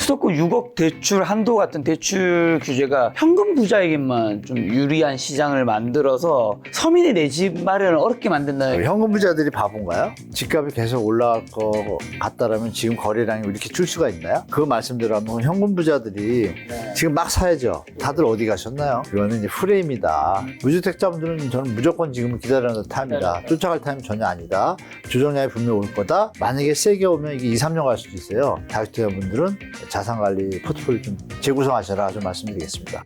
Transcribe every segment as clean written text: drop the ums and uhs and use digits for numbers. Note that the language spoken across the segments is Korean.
수도권 6억 대출 한도 같은 대출 규제가 현금 부자에게만 좀 유리한 시장을 만들어서 서민의 내 집 마련을 어렵게 만든다는. 현금 부자들이 바본가요? 집값이 계속 올라갈 것 같다라면 지금 거래량이 이렇게 줄 수가 있나요? 그 말씀대로 하면 현금 부자들이 지금 막 사야죠. 다들 어디 가셨나요? 이거는 이제 프레임이다. 무주택자분들은 저는 무조건 지금 기다리는 타임이다. 쫓아갈 타임 전혀 아니다. 조정량이 분명히 올 거다. 만약에 세게 오면 이게 2, 3년 갈 수도 있어요. 다주택자분들은 자산관리 포트폴리오 좀 재구성하셔라 좀 말씀드리겠습니다.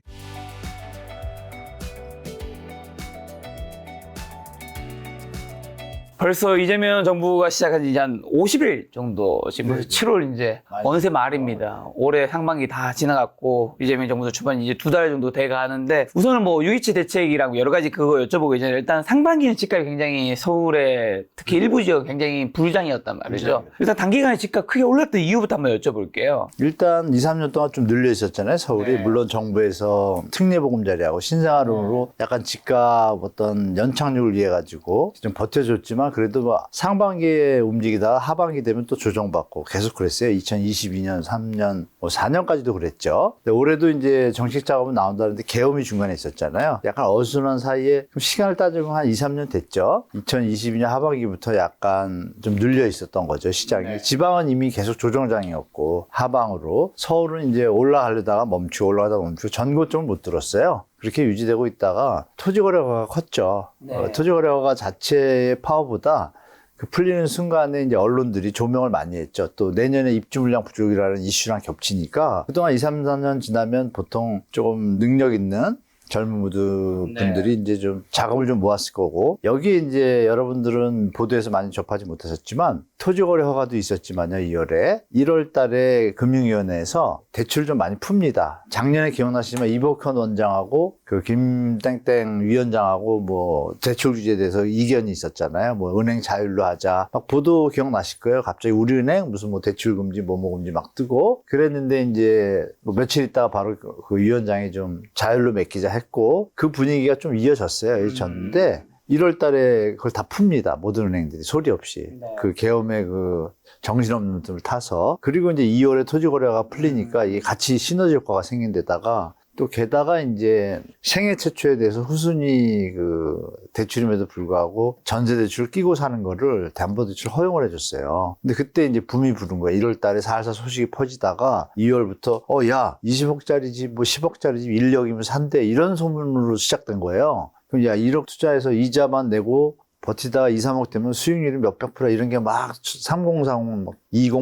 벌써 이재명 정부가 시작한 지 이제 한 50일 정도, 지금 벌써 7월 이제 어느새 말입니다. 올해 상반기 다 지나갔고, 이재명 정부도 주반 이제 2달 정도 돼 가는데, 우선은 뭐 6.27 대책이랑 여러 가지 그거 여쭤보기 전에 일단 상반기는 집값이 굉장히 서울에 특히 일부 지역 굉장히 불장이었단 말이죠. 일단 단기간에 집값 크게 올랐던 이유부터 한번 여쭤볼게요. 일단 2, 3년 동안 좀 늘려 있었잖아요, 서울이. 물론 정부에서 특례보금자리하고 신생아론으로 약간 집값 어떤 연착륙을 위해 가지고 좀 버텨줬지만 그래도 뭐 상반기에 움직이다가 하반기 되면 또 조정받고 계속 그랬어요. 2022년, 3년, 뭐 4년까지도 그랬죠. 근데 올해도 이제 정책 작업은 나온다는데 계엄이 중간에 있었잖아요. 약간 어수선한 사이에 시간을 따지면 한 2, 3년 됐죠. 2022년 하반기부터 약간 좀 눌려 있었던 거죠, 시장이. 지방은 이미 계속 조정장이었고 하방으로, 서울은 이제 올라가려다가 멈추고 올라가다가 멈추고 전고점을 못 들었어요. 그렇게 유지되고 있다가 토지거래가 컸죠. 토지거래가 자체의 파워보다 그 풀리는 순간에 이제 언론들이 조명을 많이 했죠. 또 내년에 입주 물량 부족이라는 이슈랑 겹치니까 그동안 2, 3, 4년 지나면 보통 조금 능력 있는 젊은 분들이 이제 좀 자금을 좀 모았을 거고, 여기에 이제 여러분들은 보도에서 많이 접하지 못하셨지만 토지거래 허가도 있었지만요. 2월에 1월 달에 금융위원회에서 대출을 좀 많이 풉니다. 작년에 기억나시지만 이복현 원장하고 그 김땡땡 위원장하고 뭐 대출 규제에 대해서 이견이 있었잖아요. 뭐 은행 자율로 하자. 막 보도 기억나실 거예요. 갑자기 우리은행 무슨 뭐 대출 금지 뭐뭐 금지 막 뜨고 그랬는데 이제 뭐 며칠 있다가 바로 그 위원장이 좀 자율로 맡기자 했고 그 분위기가 좀 이어졌어요. 이어졌는데 1월 달에 그걸 다 풉니다. 모든 은행들이 소리 없이. 그 계엄의 그 정신없는 분들을 타서. 그리고 이제 2월에 토지거래가 풀리니까 이게 같이 시너지 효과가 생긴 데다가 또 게다가 이제 생애 최초에 대해서 후순위 그 대출임에도 불구하고 전세 대출을 끼고 사는 거를 담보대출 허용을 해줬어요. 근데 그때 이제 붐이 부른 거예요. 1월 달에 살살 소식이 퍼지다가 2월부터 야 20억짜리 집 뭐 10억짜리 집 1억이면 산대 이런 소문으로 시작된 거예요. 그럼 야 1억 투자해서 이자만 내고 버티다가 2, 3억 되면 수익률이 몇백 프로 이런 게 막 3040, 막 20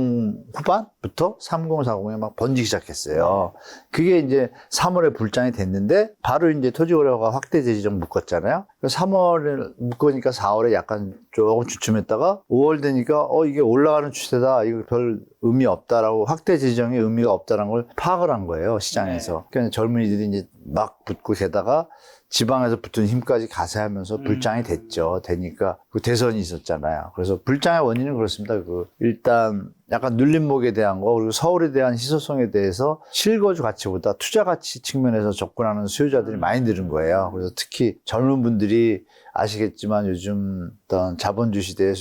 후반부터 3040에 막 번지기 시작했어요. 그게 이제 3월에 불장이 됐는데 바로 이제 토지거래가 확대 재지정 묶었잖아요. 3월에 묶으니까 4월에 약간 조금 주춤했다가 5월 되니까 이게 올라가는 추세다. 이거 별 의미 없다라고 확대 재지정에 의미가 없다라는 걸 파악을 한 거예요. 시장에서. 그러니까 젊은이들이 이제 막 붙고 게다가 지방에서 붙은 힘까지 가세하면서 불장이 됐죠. 되니까 그 대선이 있었잖아요. 그래서 불장의 원인은 그렇습니다. 그 일단 약간 눌림목에 대한 거 그리고 서울에 대한 희소성에 대해서 실거주 가치보다 투자 가치 측면에서 접근하는 수요자들이 많이 늘은 거예요. 그래서 특히 젊은 분들이 아시겠지만 요즘 어떤 자본주의 시대에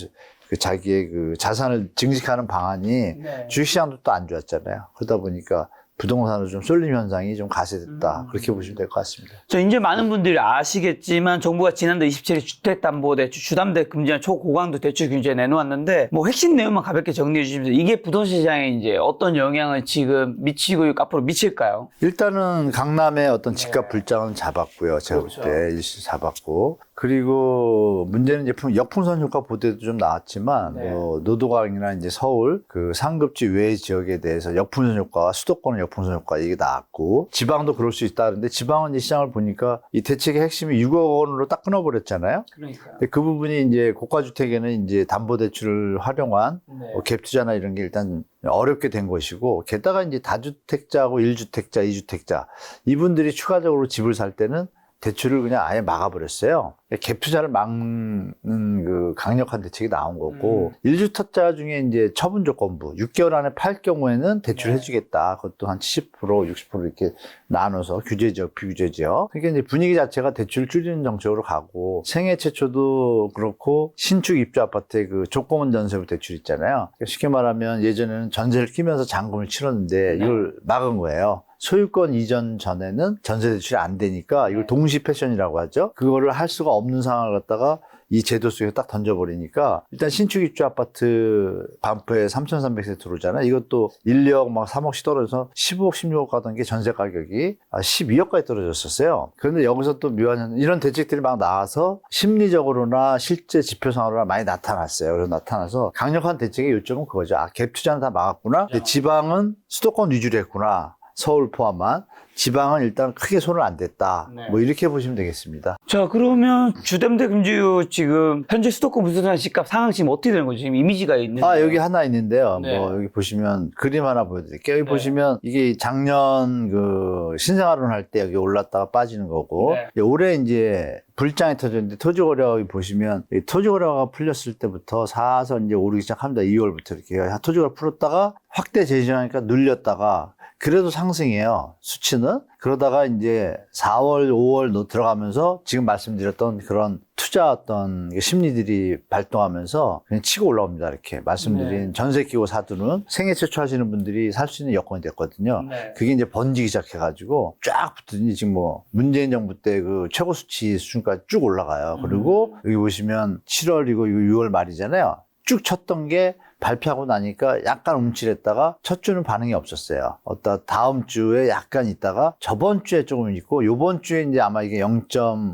그 자기의 그 자산을 증식하는 방안이 주식시장도 또 안 좋았잖아요. 그러다 보니까 부동산으로 좀 쏠림 현상이 좀 가세됐다. 그렇게 보시면 될 것 같습니다. 저 이제 많은 분들이 아시겠지만 정부가 지난달 27일 주택담보대출 주담대 금지한 초고강도 대출 규제 내놓았는데 뭐 핵심 내용만 가볍게 정리해 주시면서 이게 부동산 시장에 이제 어떤 영향을 지금 미치고 앞으로 미칠까요? 일단은 강남의 어떤 집값 불장은 잡았고요. 제가 볼 때 일시 잡았고. 그리고 문제는 이제 역풍선 효과 보도에도 좀 나왔지만 뭐 노도강이나 이제 서울 그 상급지 외 지역에 대해서 역풍선 효과와 수도권의 역풍선 효과 이게 나왔고 지방도 그럴 수 있다는데 지방은 이 시장을 보니까 이 대책의 핵심이 6억 원으로 딱 끊어버렸잖아요. 그러니까요. 근데 그 부분이 이제 고가주택에는 이제 담보대출을 활용한 뭐 갭투자나 이런 게 일단 어렵게 된 것이고 게다가 이제 다주택자하고 1주택자, 2주택자 이분들이 추가적으로 집을 살 때는 대출을 그냥 아예 막아버렸어요. 갭 투자를 막는 그 강력한 대책이 나온 거고, 1주택자 중에 이제 처분 조건부, 6개월 안에 팔 경우에는 대출 해주겠다. 그것도 한 70%, 60% 이렇게 나눠서 규제 지역, 비규제 지역. 그러니까 이제 분위기 자체가 대출 줄이는 정책으로 가고, 생애 최초도 그렇고, 신축 입주 아파트의 그 조건은 전세부 대출 있잖아요. 쉽게 말하면 예전에는 전세를 끼면서 잔금을 치렀는데 이걸 막은 거예요. 소유권 이전 전에는 전세 대출이 안 되니까 이걸 동시 패션이라고 하죠. 그거를 할 수가 없는 상황을 갖다가 이 제도 속에 딱 던져버리니까 일단 신축 입주 아파트 반포에 3,300세 들어오잖아요. 이것도 1억 막 3억씩 떨어져서 15억, 16억 가던 게 전세 가격이 12억까지 떨어졌었어요. 그런데 여기서 또 묘한 이런 대책들이 막 나와서 심리적으로나 실제 지표상으로나 많이 나타났어요. 그래서 나타나서 강력한 대책의 요점은 그거죠. 아, 갭 투자는 다 막았구나. 근데 지방은 수도권 위주로 했구나. 서울 포함한. 지방은 일단 크게 손을 안 댔다. 네. 뭐 이렇게 보시면 되겠습니다. 자, 그러면 주담대 금지구 지금 현재 수도권 부동산 집값 상황 지금 어떻게 되는 거죠? 지금 이미지가 있는데. 아, 여기 하나 있는데요. 네. 뭐, 여기 보시면 그림 하나 보여드릴게요. 여기 네. 보시면 이게 작년 그 신생아론 할 때 여기 올랐다가 빠지는 거고, 네. 올해 이제 불장이 터졌는데 토지거래가 보시면 이 토지거래가 풀렸을 때부터 사서 이제 오르기 시작합니다. 2월부터 이렇게 토지거래 풀었다가 확대 재진하니까 늘렸다가 그래도 상승해요. 수치는. 그러다가 이제 4월, 5월 들어가면서 지금 말씀드렸던 그런 투자 어떤 심리들이 발동하면서 그냥 치고 올라옵니다. 이렇게 말씀드린 전세 끼고 사두는 생애 최초 하시는 분들이 살 수 있는 여건이 됐거든요. 네. 그게 이제 번지기 시작해가지고 쫙 붙더니 지금 뭐 문재인 정부 때 그 최고 수치 수준까지 쭉 올라가요. 그리고 여기 보시면 7월이고 6월 말이잖아요. 쭉 쳤던 게 발표하고 나니까 약간 움찔했다가 첫 주는 반응이 없었어요. 다음 주에 약간 있다가 저번 주에 조금 있고 요번 주에 이제 아마 이게 0.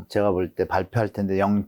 제가 볼 때 발표할 텐데 0.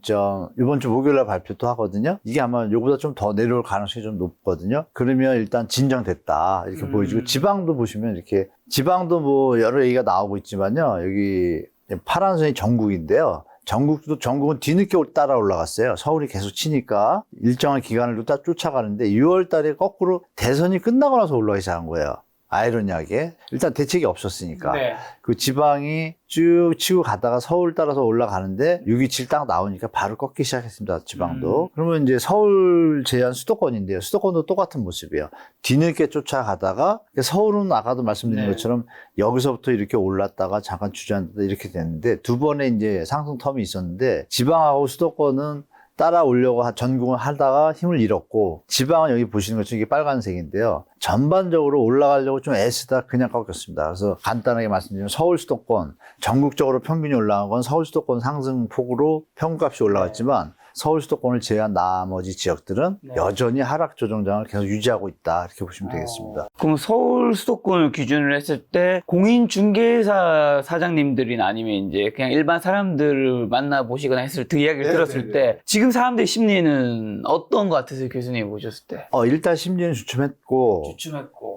이번 주 목요일 날 발표도 하거든요. 이게 아마 요보다 좀 더 내려올 가능성이 좀 높거든요. 그러면 일단 진정됐다 이렇게 보여지고 지방도 보시면 이렇게 지방도 뭐 여러 얘기가 나오고 있지만요. 여기 파란 선이 전국인데요. 전국은 뒤늦게 따라 올라갔어요. 서울이 계속 치니까 일정한 기간을 쫓아가는데 6월 달에 거꾸로 대선이 끝나고 나서 올라가기 시작한 거예요. 아이러니하게. 일단 대책이 없었으니까. 네. 그 지방이 쭉 치고 가다가 서울 따라서 올라가는데 627 딱 나오니까 바로 꺾기 시작했습니다. 지방도. 그러면 이제 서울 제한 수도권인데요. 수도권도 똑같은 모습이에요. 뒤늦게 쫓아가다가 서울은 아까도 말씀드린 네. 것처럼 여기서부터 이렇게 올랐다가 잠깐 주저앉았다 이렇게 됐는데 두 번의 이제 상승 텀이 있었는데 지방하고 수도권은 따라오려고 전국은 하다가 힘을 잃었고 지방은 여기 보시는 것처럼 이게 빨간색인데요. 전반적으로 올라가려고 좀 애쓰다 그냥 꺾였습니다. 그래서 간단하게 말씀드리면 서울 수도권 전국적으로 평균이 올라간 건 서울 수도권 상승폭으로 평균값이 올라갔지만 서울 수도권을 제외한 나머지 지역들은 여전히 하락 조정장을 계속 유지하고 있다 이렇게 보시면 되겠습니다. 그럼 서울 수도권을 기준으로 했을 때 공인중개사 사장님들이나 아니면 이제 그냥 일반 사람들을 만나보시거나 했을 때 이야기를 들었을 때 지금 사람들의 심리는 어떤 것 같으세요? 교수님 보셨을 때? 일단 심리는 주춤했고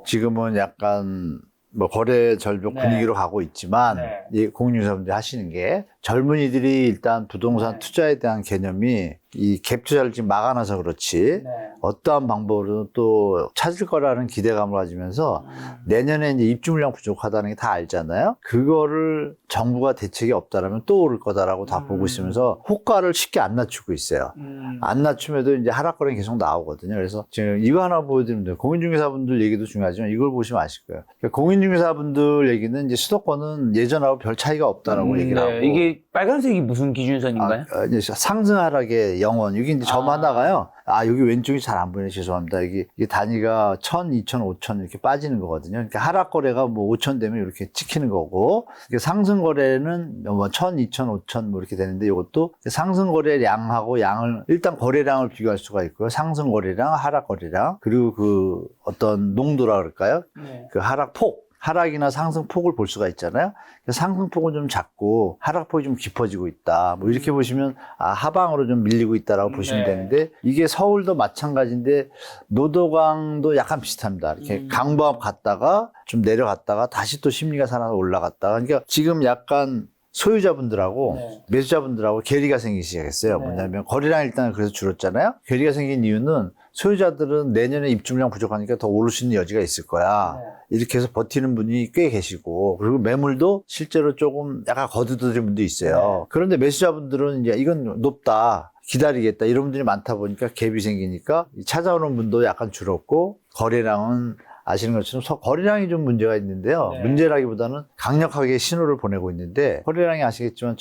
지금은 약간 뭐 거래 절벽 분위기로 가고 있지만 이 공인중개사분들이 하시는 게 젊은이들이 일단 부동산 투자에 대한 개념이 이 갭 투자를 지금 막아놔서 그렇지 어떠한 방법으로 또 찾을 거라는 기대감을 가지면서 내년에 이제 입주 물량 부족하다는 게 다 알잖아요. 그거를 정부가 대책이 없다라면 또 오를 거다라고 다 보고 있으면서 호가를 쉽게 안 낮추고 있어요. 안 낮춤에도 이제 하락거래는 계속 나오거든요. 그래서 지금 이거 하나 보여드리면 돼요. 공인중개사분들 얘기도 중요하지만 이걸 보시면 아실 거예요. 그러니까 공인중개사분들 얘기는 이제 수도권은 예전하고 별 차이가 없다라고 얘기를 하고 이게 빨간색이 무슨 기준선인가요? 이제 상승 하락의 영원. 여기 이제 점 하나가요. 여기 왼쪽이 잘 안 보이네. 죄송합니다. 이게 단위가 1000, 2000, 5000 이렇게 빠지는 거거든요. 그러니까 하락 거래가 뭐 5000 되면 이렇게 찍히는 거고, 상승 거래는 뭐 1000, 2000, 5000 뭐 이렇게 되는데 이것도 상승 거래량하고 양을 일단 거래량을 비교할 수가 있고요. 상승 거래량, 하락 거래량, 그리고 그 어떤 농도라 그럴까요? 그 하락 폭. 하락이나 상승폭을 볼 수가 있잖아요. 상승폭은 좀 작고 하락폭이 좀 깊어지고 있다. 뭐 이렇게 보시면 하방으로 좀 밀리고 있다라고 보시면 되는데 이게 서울도 마찬가지인데 노도강도 약간 비슷합니다. 이렇게 강보합 갔다가 좀 내려갔다가 다시 또 심리가 살아서 올라갔다가 그러니까 지금 약간 소유자분들하고 매수자분들하고 괴리가 생기기 시작했어요. 뭐냐면 거래량 일단 그래서 줄었잖아요. 괴리가 생긴 이유는 소유자들은 내년에 입주물량 부족하니까 더 오를 수 있는 여지가 있을 거야. 이렇게 해서 버티는 분이 꽤 계시고, 그리고 매물도 실제로 조금 약간 거두들인 분도 있어요. 그런데 매수자분들은 이제 이건 높다, 기다리겠다 이런 분들이 많다 보니까 갭이 생기니까 찾아오는 분도 약간 줄었고, 거래량은 아시는 것처럼 거래량이 좀 문제가 있는데요. 문제라기보다는 강력하게 신호를 보내고 있는데, 거래량이 아시겠지만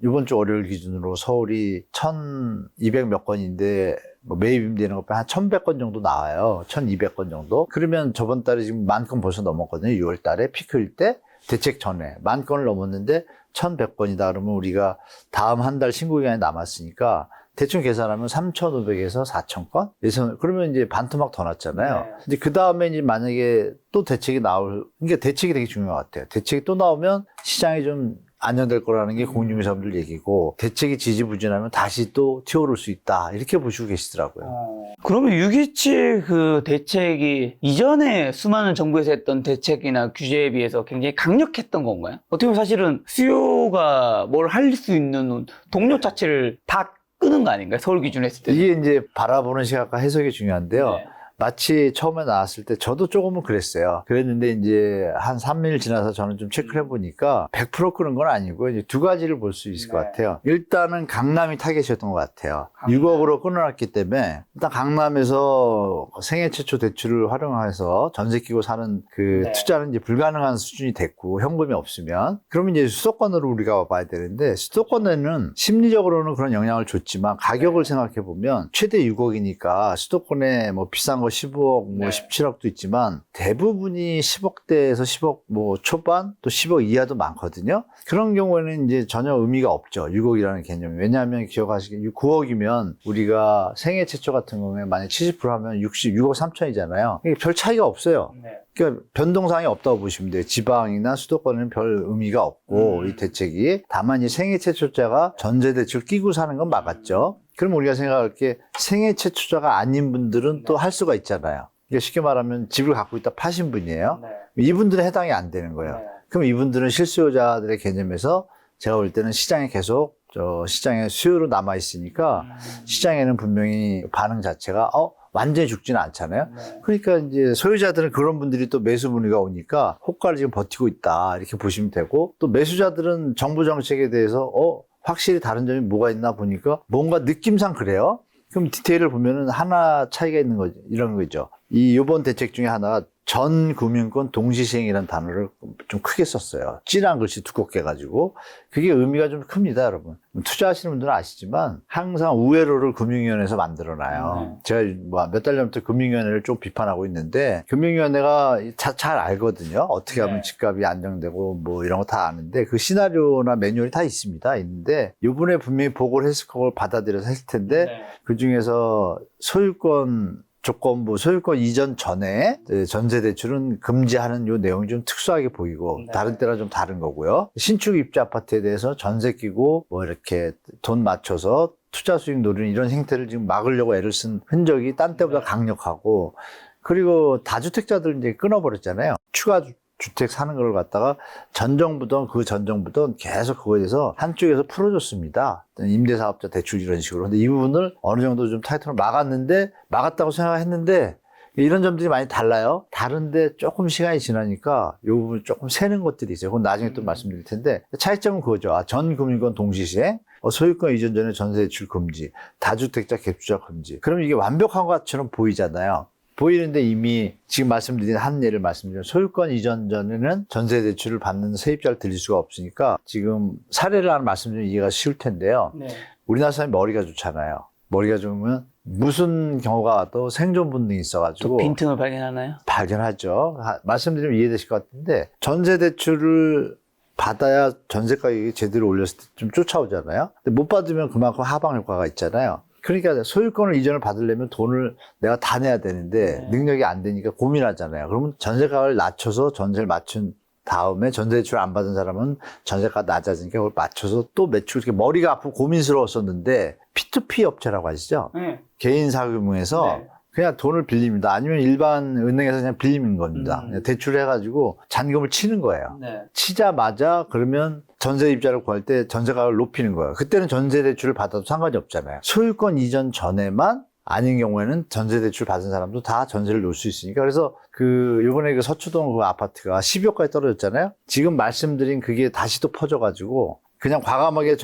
이번 주 월요일 기준으로 서울이 1,200 몇 건인데 뭐 매입되는 것 빼면 한 1,100건 정도 나와요. 1,200건 정도. 그러면 저번 달에 지금 10,000건 벌써 넘었거든요. 6월 달에 피크일 때 대책 전에 10,000건을 넘었는데 1,100건이다 그러면 우리가 다음 한 달 신고 기간이 남았으니까 대충 계산하면 3,500에서 4,000건? 그러면 이제 반토막 더 났잖아요. 근데 그 다음에 이제 만약에 또 대책이 그러니까 대책이 되게 중요한 것 같아요. 대책이 또 나오면 시장이 좀 안정될 거라는 게 공유사분들 얘기고, 대책이 지지부진하면 다시 또 튀어오를 수 있다. 이렇게 보시고 계시더라고요. 그러면 6.27 그 대책이 이전에 수많은 정부에서 했던 대책이나 규제에 비해서 굉장히 강력했던 건가요? 어떻게 보면 사실은 수요가 뭘 할 수 있는 동력 자체를 다 끄는 거 아닌가요? 서울 기준으로 했을 때. 이게 이제 바라보는 시각과 해석이 중요한데요. 마치 처음에 나왔을 때 저도 조금은 그랬어요. 그랬는데 이제 한 3일 지나서 저는 좀 체크를 해보니까 100% 끄는 건 아니고 이제 두 가지를 볼 수 있을 것 같아요. 일단은 강남이 타겟이었던 것 같아요. 6억으로 끊어놨기 때문에 일단 강남에서 생애 최초 대출을 활용해서 전세 끼고 사는 그 투자는 이제 불가능한 수준이 됐고, 현금이 없으면. 그러면 이제 수도권으로 우리가 봐야 되는데, 수도권에는 심리적으로는 그런 영향을 줬지만 가격을 생각해 보면 최대 6억이니까 수도권에 뭐 비싼 거 15억, 뭐 17억도 있지만 대부분이 10억대에서 10억 뭐 초반 또 10억 이하도 많거든요. 그런 경우에는 이제 전혀 의미가 없죠. 6억이라는 개념이. 왜냐하면 기억하시기에 9억이면 우리가 생애 최초 같은 경우에 만약 70% 하면 6억 3천이잖아요. 별 차이가 없어요. 그러니까 변동사항이 없다고 보시면 돼요. 지방이나 수도권에는 별 의미가 없고, 이 대책이. 다만 이 생애 최초자가 전세대출 끼고 사는 건 막았죠. 그럼 우리가 생각할 게 생애 최초자가 아닌 분들은 또 할 수가 있잖아요. 그러니까 쉽게 말하면 집을 갖고 있다 파신 분이에요. 이분들은 해당이 안 되는 거예요. 그럼 이분들은 실수요자들의 개념에서 제가 볼 때는 시장에 계속 시장에 수요로 남아 있으니까 시장에는 분명히 반응 자체가 완전히 죽지는 않잖아요. 그러니까 이제 소유자들은 그런 분들이 또 매수 문의가 오니까 호가를 지금 버티고 있다 이렇게 보시면 되고, 또 매수자들은 정부 정책에 대해서 확실히 다른 점이 뭐가 있나 보니까 뭔가 느낌상 그래요. 그럼 디테일을 보면은 하나 차이가 있는 거죠. 이런 거죠. 이번 대책 중에 하나가 전 금융권 동시시행이라는 단어를 좀 크게 썼어요. 진한 글씨 두껍게 해가지고. 그게 의미가 좀 큽니다, 여러분. 투자하시는 분들은 아시지만 항상 우회로를 금융위원회에서 만들어놔요. 제가 뭐 몇 달 전부터 금융위원회를 좀 비판하고 있는데, 금융위원회가 잘 알거든요. 어떻게 하면 집값이 안정되고 뭐 이런 거 다 아는데, 그 시나리오나 매뉴얼이 다 있는데 이번에 분명히 보고를 했을 걸 받아들여서 했을 텐데, 그 중에서 소유권 조건부 소유권 이전 전에 전세 대출은 금지하는 요 내용이 좀 특수하게 보이고, 다른 때랑 좀 다른 거고요. 신축 입주 아파트에 대해서 전세 끼고 뭐 이렇게 돈 맞춰서 투자 수익 노리는 이런 행태를 지금 막으려고 애를 쓴 흔적이 딴 때보다 강력하고, 그리고 다주택자들 이제 끊어버렸잖아요. 추가 주택 사는 걸 갖다가 전 정부든 계속 그거에 대해서 한쪽에서 풀어줬습니다. 임대사업자 대출 이런 식으로. 근데 이 부분을 어느 정도 좀 타이틀로 막았다고 생각했는데, 이런 점들이 많이 달라요. 다른데 조금 시간이 지나니까 이 부분 조금 새는 것들이 있어요. 그건 나중에 또 말씀드릴 텐데, 차이점은 그거죠. 전 금융권 동시시행, 소유권 이전 전에 전세 대출 금지, 다주택자 갭투자 금지. 그럼 이게 완벽한 것처럼 보이잖아요. 보이는데 이미 지금 말씀드린 한 예를 말씀드리면, 소유권 이전 전에는 전세 대출을 받는 세입자를 들릴 수가 없으니까 지금 사례를 하나 말씀드리면 이해가 쉬울 텐데요. 우리나라 사람이 머리가 좋잖아요. 머리가 좋으면 무슨 경우가 와도 생존 본능이 있어가지고 빈틈을 발견하나요? 발견하죠. 말씀드리면 이해되실 것 같은데, 전세 대출을 받아야 전세 가격이 제대로 올렸을 때 좀 쫓아오잖아요. 근데 못 받으면 그만큼 하방 효과가 있잖아요. 그러니까 소유권을 이전을 받으려면 돈을 내가 다 내야 되는데 능력이 안 되니까 고민하잖아요. 그러면 전세가를 낮춰서 전세를 맞춘 다음에 전세 대출 안 받은 사람은 전세가 낮아지니까 그걸 맞춰서 또 매출, 이렇게 머리가 아프고 고민스러웠었는데, P2P 업체라고 하시죠? 개인 사금융에서 그냥 돈을 빌립니다. 아니면 일반 은행에서 그냥 빌리는 겁니다. 그냥 대출해가지고 잔금을 치는 거예요. 치자마자 그러면 전세 입자를 구할 때 전세 가격을 높이는 거예요. 그때는 전세 대출을 받아도 상관이 없잖아요. 소유권 이전 전에만 아닌 경우에는 전세 대출 받은 사람도 다 전세를 놓을 수 있으니까. 그래서 요번에 그 서초동 그 아파트가 12억까지 떨어졌잖아요. 지금 말씀드린 그게 다시 또 퍼져가지고 그냥 과감하게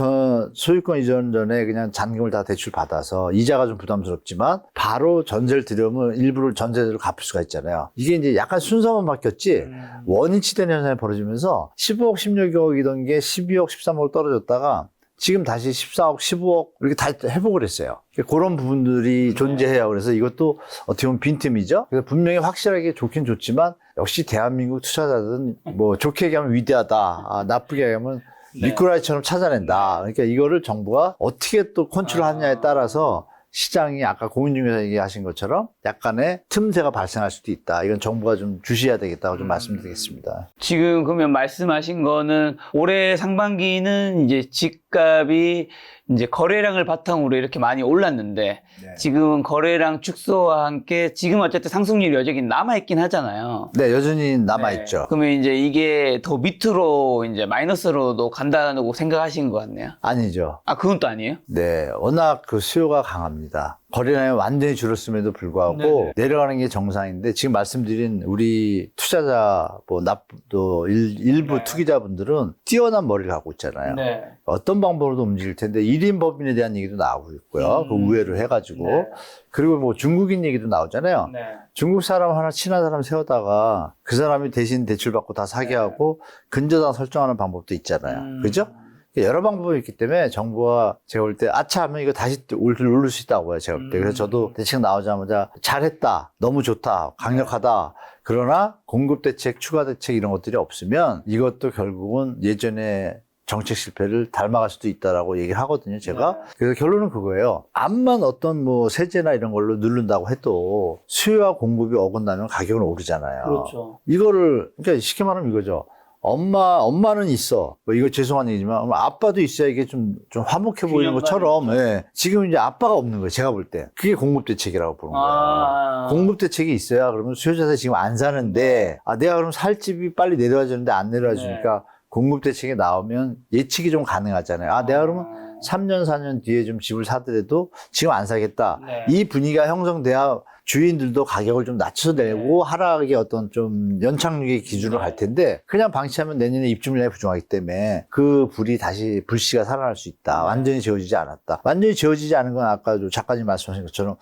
소유권 이전 전에 그냥 잔금을 다 대출 받아서 이자가 좀 부담스럽지만 바로 전세를 들여오면 일부를 전세대로 갚을 수가 있잖아요. 이게 이제 약간 순서만 바뀌었지 원위치된 현상이 벌어지면서 15억, 16억이던 게 12억, 13억 떨어졌다가 지금 다시 14억, 15억 이렇게 다 회복을 했어요. 그런 부분들이 존재해요. 그래서 이것도 어떻게 보면 빈틈이죠. 그래서 분명히 확실하게 좋긴 좋지만 역시 대한민국 투자자들은 뭐 좋게 얘기하면 위대하다, 나쁘게 얘기하면 미꾸라지처럼 찾아낸다. 그러니까 이거를 정부가 어떻게 또 컨트롤하느냐에 따라서 시장이 아까 고민중개사 얘기하신 것처럼 약간의 틈새가 발생할 수도 있다. 이건 정부가 좀 주시해야 되겠다고 좀 말씀드리겠습니다. 지금 그러면 말씀하신 거는 올해 상반기는 이제 집값이 이제 거래량을 바탕으로 이렇게 많이 올랐는데 지금은 거래량 축소와 함께 지금 어쨌든 상승률이 여전히 남아있긴 하잖아요. 네, 여전히 남아있죠. 그러면 이제 이게 더 밑으로 이제 마이너스로도 간다고 생각하신 것 같네요. 아니죠. 아, 그건 또 아니에요? 네, 워낙 그 수요가 강합니다. 거래량이 완전히 줄었음에도 불구하고 네네. 내려가는 게 정상인데 지금 말씀드린 우리 투자자 또 일부 투기자분들은 뛰어난 머리를 갖고 있잖아요. 네. 어떤 방법으로도 움직일 텐데 1인 법인에 대한 얘기도 나오고 있고요. 그 우회로 해가지고 네. 그리고 뭐 중국인 얘기도 나오잖아요. 네. 중국 사람 하나 친한 사람 세우다가 그 사람이 대신 대출받고 다 사기하고 근저당 설정하는 방법도 있잖아요. 그죠? 여러 방법이 있기 때문에 정부가 제가 볼 때 아차 하면 이거 다시 오를 수 있다고 해요. 제가 볼 때. 그래서 저도 대책 나오자마자 잘했다, 너무 좋다, 강력하다. 그러나 공급 대책, 추가 대책 이런 것들이 없으면 이것도 결국은 예전에 정책 실패를 닮아갈 수도 있다라고 얘기를 하거든요, 제가. 그래서 결론은 그거예요. 암만 어떤 뭐 세제나 이런 걸로 누른다고 해도 수요와 공급이 어긋나면 가격은 오르잖아요. 그렇죠. 이거를, 그러니까 쉽게 말하면 이거죠. 엄마는 있어. 뭐 이거 죄송한 얘기지만, 아빠도 있어야 이게 좀 화목해 보이는 것처럼, 예. 지금 이제 아빠가 없는 거예요, 제가 볼 때. 그게 공급대책이라고 보는 거예요. 공급대책이 있어야 그러면 수요자들 지금 안 사는데, 내가 그럼 살 집이 빨리 내려와 주는데 안 내려와 주니까 공급대책이 나오면 예측이 좀 가능하잖아요. 내가 그러면 3년, 4년 뒤에 좀 집을 사더라도 지금 안 사겠다. 이 분위기가 형성돼야 주인들도 가격을 좀 낮춰서 내고 하락의 어떤 좀 연착륙의 기준으로 갈 텐데 그냥 방치하면 내년에 입주 물량이 부족하기 때문에 그 불씨가 살아날 수 있다. 완전히 지워지지 않았다. 완전히 지워지지 않은 건 아까 작가님 말씀하신 것처럼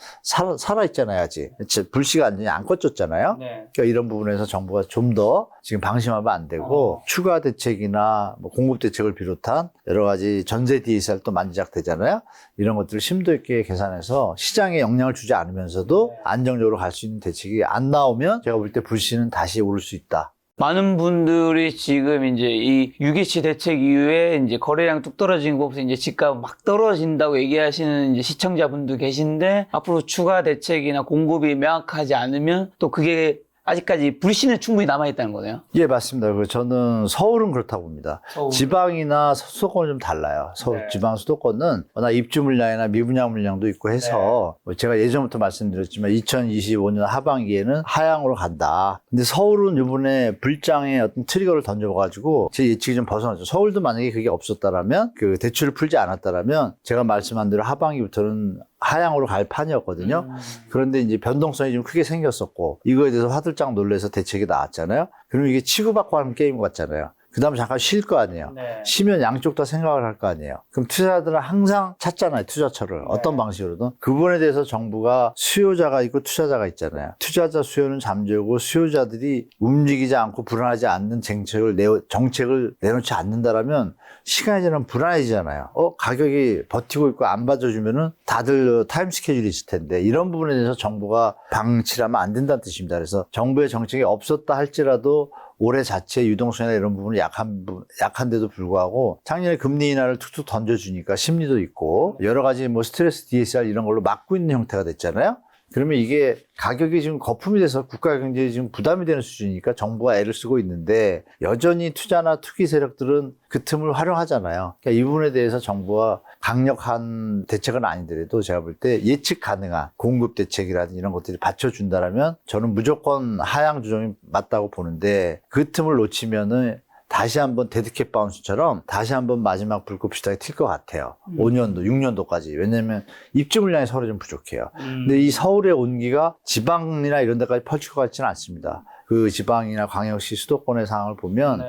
살아있잖아요, 아직. 불씨가 완전히 안 꺼졌잖아요. 그러니까 이런 부분에서 정부가 좀 더 지금 방심하면 안 되고 추가 대책이나 뭐 공급 대책을 비롯한 여러 가지 전세 DSR 또 만지작되잖아요. 이런 것들을 심도 있게 계산해서 시장에 영향을 주지 않으면서도 안정적으로 갈 수 있는 대책이 안 나오면 제가 볼 때 불씨는 다시 오를 수 있다. 많은 분들이 지금 이제 이 유기치 대책 이후에 이제 거래량 뚝 떨어진 곳에서 이제 집값 막 떨어진다고 얘기하시는 이제 시청자분도 계신데 앞으로 추가 대책이나 공급이 명확하지 않으면 또 그게 아직까지 불씨는 충분히 남아있다는 거네요. 예, 맞습니다. 저는 서울은 그렇다고 봅니다. 서울. 지방이나 수도권은 좀 달라요. 지방 수도권은 워낙 입주 물량이나 미분양 물량도 있고 해서 뭐 제가 예전부터 말씀드렸지만 2025년 하반기에는 하향으로 간다. 근데 서울은 이번에 불장에 어떤 트리거를 던져가지고 제 예측이 좀 벗어났죠. 서울도 만약에 그게 없었다라면 그 대출을 풀지 않았다라면 제가 말씀한 대로 하반기부터는 하향으로 갈 판이었거든요. 그런데 이제 변동성이 좀 크게 생겼었고 이거에 대해서 화들짝 놀라서 대책이 나왔잖아요. 그럼 이게 치고받고 하는 게임 같잖아요. 그 다음에 잠깐 쉴 거 아니에요. 쉬면 양쪽 다 생각을 할 거 아니에요. 그럼 투자자들은 항상 찾잖아요. 투자처를. 어떤 방식으로든. 그 부분에 대해서 정부가 수요자가 있고 투자자가 있잖아요. 투자자 수요는 잠재우고 수요자들이 움직이지 않고 불안하지 않는 정책을 내놓지 않는다라면 시간이 지나면 불안해지잖아요. 가격이 버티고 있고 안 받아주면은 다들 타임 스케줄이 있을 텐데 이런 부분에 대해서 정부가 방치를 하면 안 된다는 뜻입니다. 그래서 정부의 정책이 없었다 할지라도 올해 자체 유동성이나 이런 부분이 약한데도 불구하고 작년에 금리 인하를 툭툭 던져주니까 심리도 있고 여러 가지 뭐 스트레스 DSR 이런 걸로 막고 있는 형태가 됐잖아요. 그러면 이게 가격이 지금 거품이 돼서 국가 경제에 지금 부담이 되는 수준이니까 정부가 애를 쓰고 있는데 여전히 투자나 투기 세력들은 그 틈을 활용하잖아요. 그러니까 이 부분에 대해서 정부가 강력한 대책은 아니더라도 제가 볼 때 예측 가능한 공급 대책이라든지 이런 것들이 받쳐준다라면 저는 무조건 하향 조정이 맞다고 보는데 그 틈을 놓치면은 다시 한번 데드캣 바운스처럼 다시 한번 마지막 불꽃 비슷하게 튈 것 같아요. 5년도, 6년도까지. 왜냐면 입주 물량이 서울에 좀 부족해요. 근데 이 서울의 온기가 지방이나 이런 데까지 펼칠 것 같지는 않습니다. 그 지방이나 광역시 수도권의 상황을 보면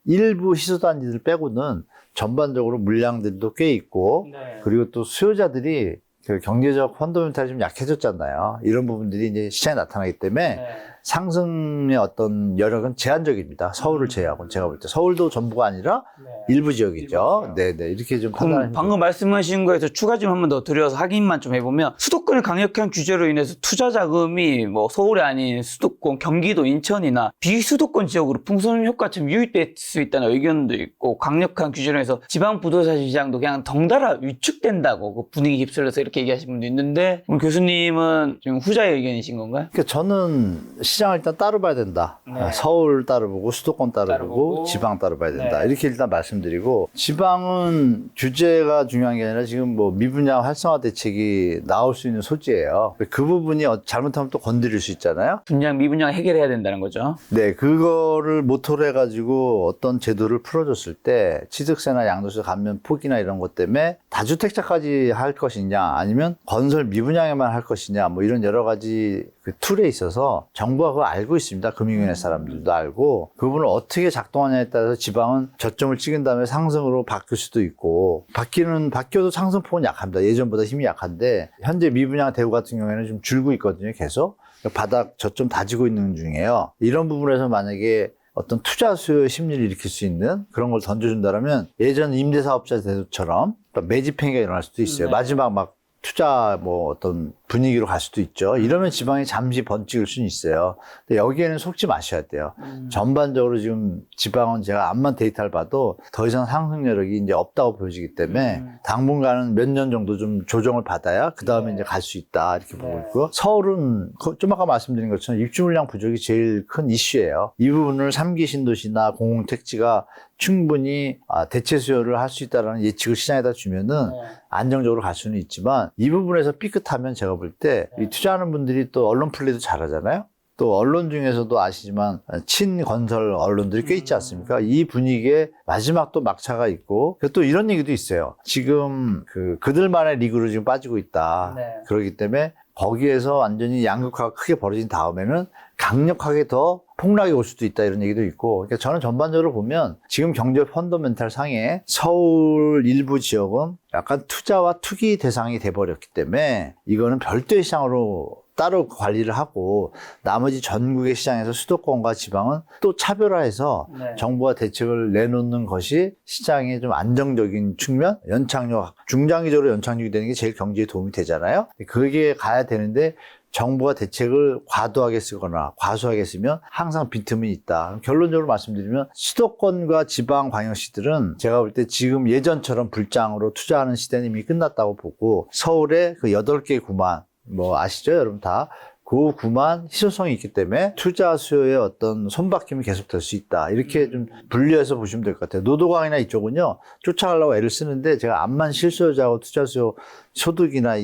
일부 희소단지들 빼고는 전반적으로 물량들도 꽤 있고 그리고 또 수요자들이 그 경제적 펀더멘탈이 좀 약해졌잖아요. 이런 부분들이 이제 시장에 나타나기 때문에 상승의 어떤 여력은 제한적입니다. 서울을 제외하고 제가 볼 때 서울도 전부가 아니라 일부 지역이죠. 네네 이렇게 좀 그럼 판단하시면 방금 말씀하신 거에서 추가 좀 한 번 더 드려서 확인만 좀 해보면 수도권의 강력한 규제로 인해서 투자 자금이 뭐 서울이 아닌 수도권, 경기도, 인천이나 비수도권 지역으로 풍선 효과처럼 유입될 수 있다는 의견도 있고 강력한 규제로 인해서 지방 부동산 시장도 그냥 덩달아 위축된다고 그 분위기 휩쓸려서 이렇게 얘기하시는 분도 있는데 그럼 교수님은 지금 후자의 의견이신 건가요? 그러니까 저는 시장을 일단 따로 봐야 된다. 서울 따로 보고 수도권 따로 보고 지방 따로 봐야 된다. 이렇게 일단 말씀드리고 지방은 규제가 중요한 게 아니라 지금 뭐 미분양 활성화 대책이 나올 수 있는 소지예요. 그 부분이 잘못하면 또 건드릴 수 있잖아요. 분양 미분양 해결해야 된다는 거죠. 네, 그거를 모토로 해가지고 어떤 제도를 풀어줬을 때 취득세나 양도세 감면 폭이나 이런 것 때문에 다주택자까지 할 것이냐 아니면 건설 미분양에만 할 것이냐 뭐 이런 여러 가지 그 툴에 있어서 정부가 그거 알고 있습니다. 금융위원회 사람들도 알고 그 부분을 어떻게 작동하냐에 따라서 지방은 저점을 찍은 다음에 상승으로 바뀔 수도 있고 바뀌어도 상승폭은 약합니다. 예전보다 힘이 약한데 현재 미분양 대우 같은 경우에는 좀 줄고 있거든요. 계속 바닥 저점 다지고 있는 중이에요. 이런 부분에서 만약에 어떤 투자 수요 심리를 일으킬 수 있는 그런 걸 던져준다면 예전 임대사업자 제도처럼 매집행위가 일어날 수도 있어요. 마지막 막 투자 뭐 어떤 분위기로 갈 수도 있죠. 이러면 지방이 잠시 번찍을 수는 있어요. 근데 여기에는 속지 마셔야 돼요. 전반적으로 지금 지방은 제가 암만 데이터를 봐도 더 이상 상승 여력이 이제 없다고 보여지기 때문에 당분간은 몇 년 정도 좀 조정을 받아야 그 다음에 이제 갈 수 있다 이렇게 보고 있고요. 서울은 좀 아까 말씀드린 것처럼 입주 물량 부족이 제일 큰 이슈예요. 이 부분을 3기 신도시나 공공택지가 충분히 대체 수요를 할 수 있다는 예측을 시장에다 주면은 안정적으로 갈 수는 있지만 이 부분에서 삐끗하면 제가 볼 때 이 투자하는 분들이 또 언론 플레이도 잘하잖아요. 또 언론 중에서도 아시지만 친건설 언론들이 꽤 있지 않습니까? 이 분위기에 마지막 또 막차가 있고 또 이런 얘기도 있어요. 지금 그들만의 리그로 지금 빠지고 있다. 그렇기 때문에 거기에서 완전히 양극화가 크게 벌어진 다음에는 강력하게 더 폭락이 올 수도 있다 이런 얘기도 있고 그러니까 저는 전반적으로 보면 지금 경제 펀더멘탈 상에 서울 일부 지역은 약간 투자와 투기 대상이 돼버렸기 때문에 이거는 별도의 시장으로 따로 관리를 하고 나머지 전국의 시장에서 수도권과 지방은 또 차별화해서 정부가 대책을 내놓는 것이 시장에 좀 안정적인 측면, 연착륙, 중장기적으로 연착륙이 되는 게 제일 경제에 도움이 되잖아요. 그게 가야 되는데 정부가 대책을 과도하게 쓰거나 과소하게 쓰면 항상 빈틈이 있다. 결론적으로 말씀드리면 수도권과 지방 광역시들은 제가 볼 때 지금 예전처럼 불장으로 투자하는 시대는 이미 끝났다고 보고 서울의 그 8개 구만 뭐 아시죠? 여러분 다. 그 구만 희소성이 있기 때문에 투자 수요의 어떤 손바뀜이 계속될 수 있다. 이렇게 좀 분리해서 보시면 될 것 같아요. 노도강이나 이쪽은요, 쫓아가려고 애를 쓰는데 제가 암만 실수요자하고 투자 수요 소득이나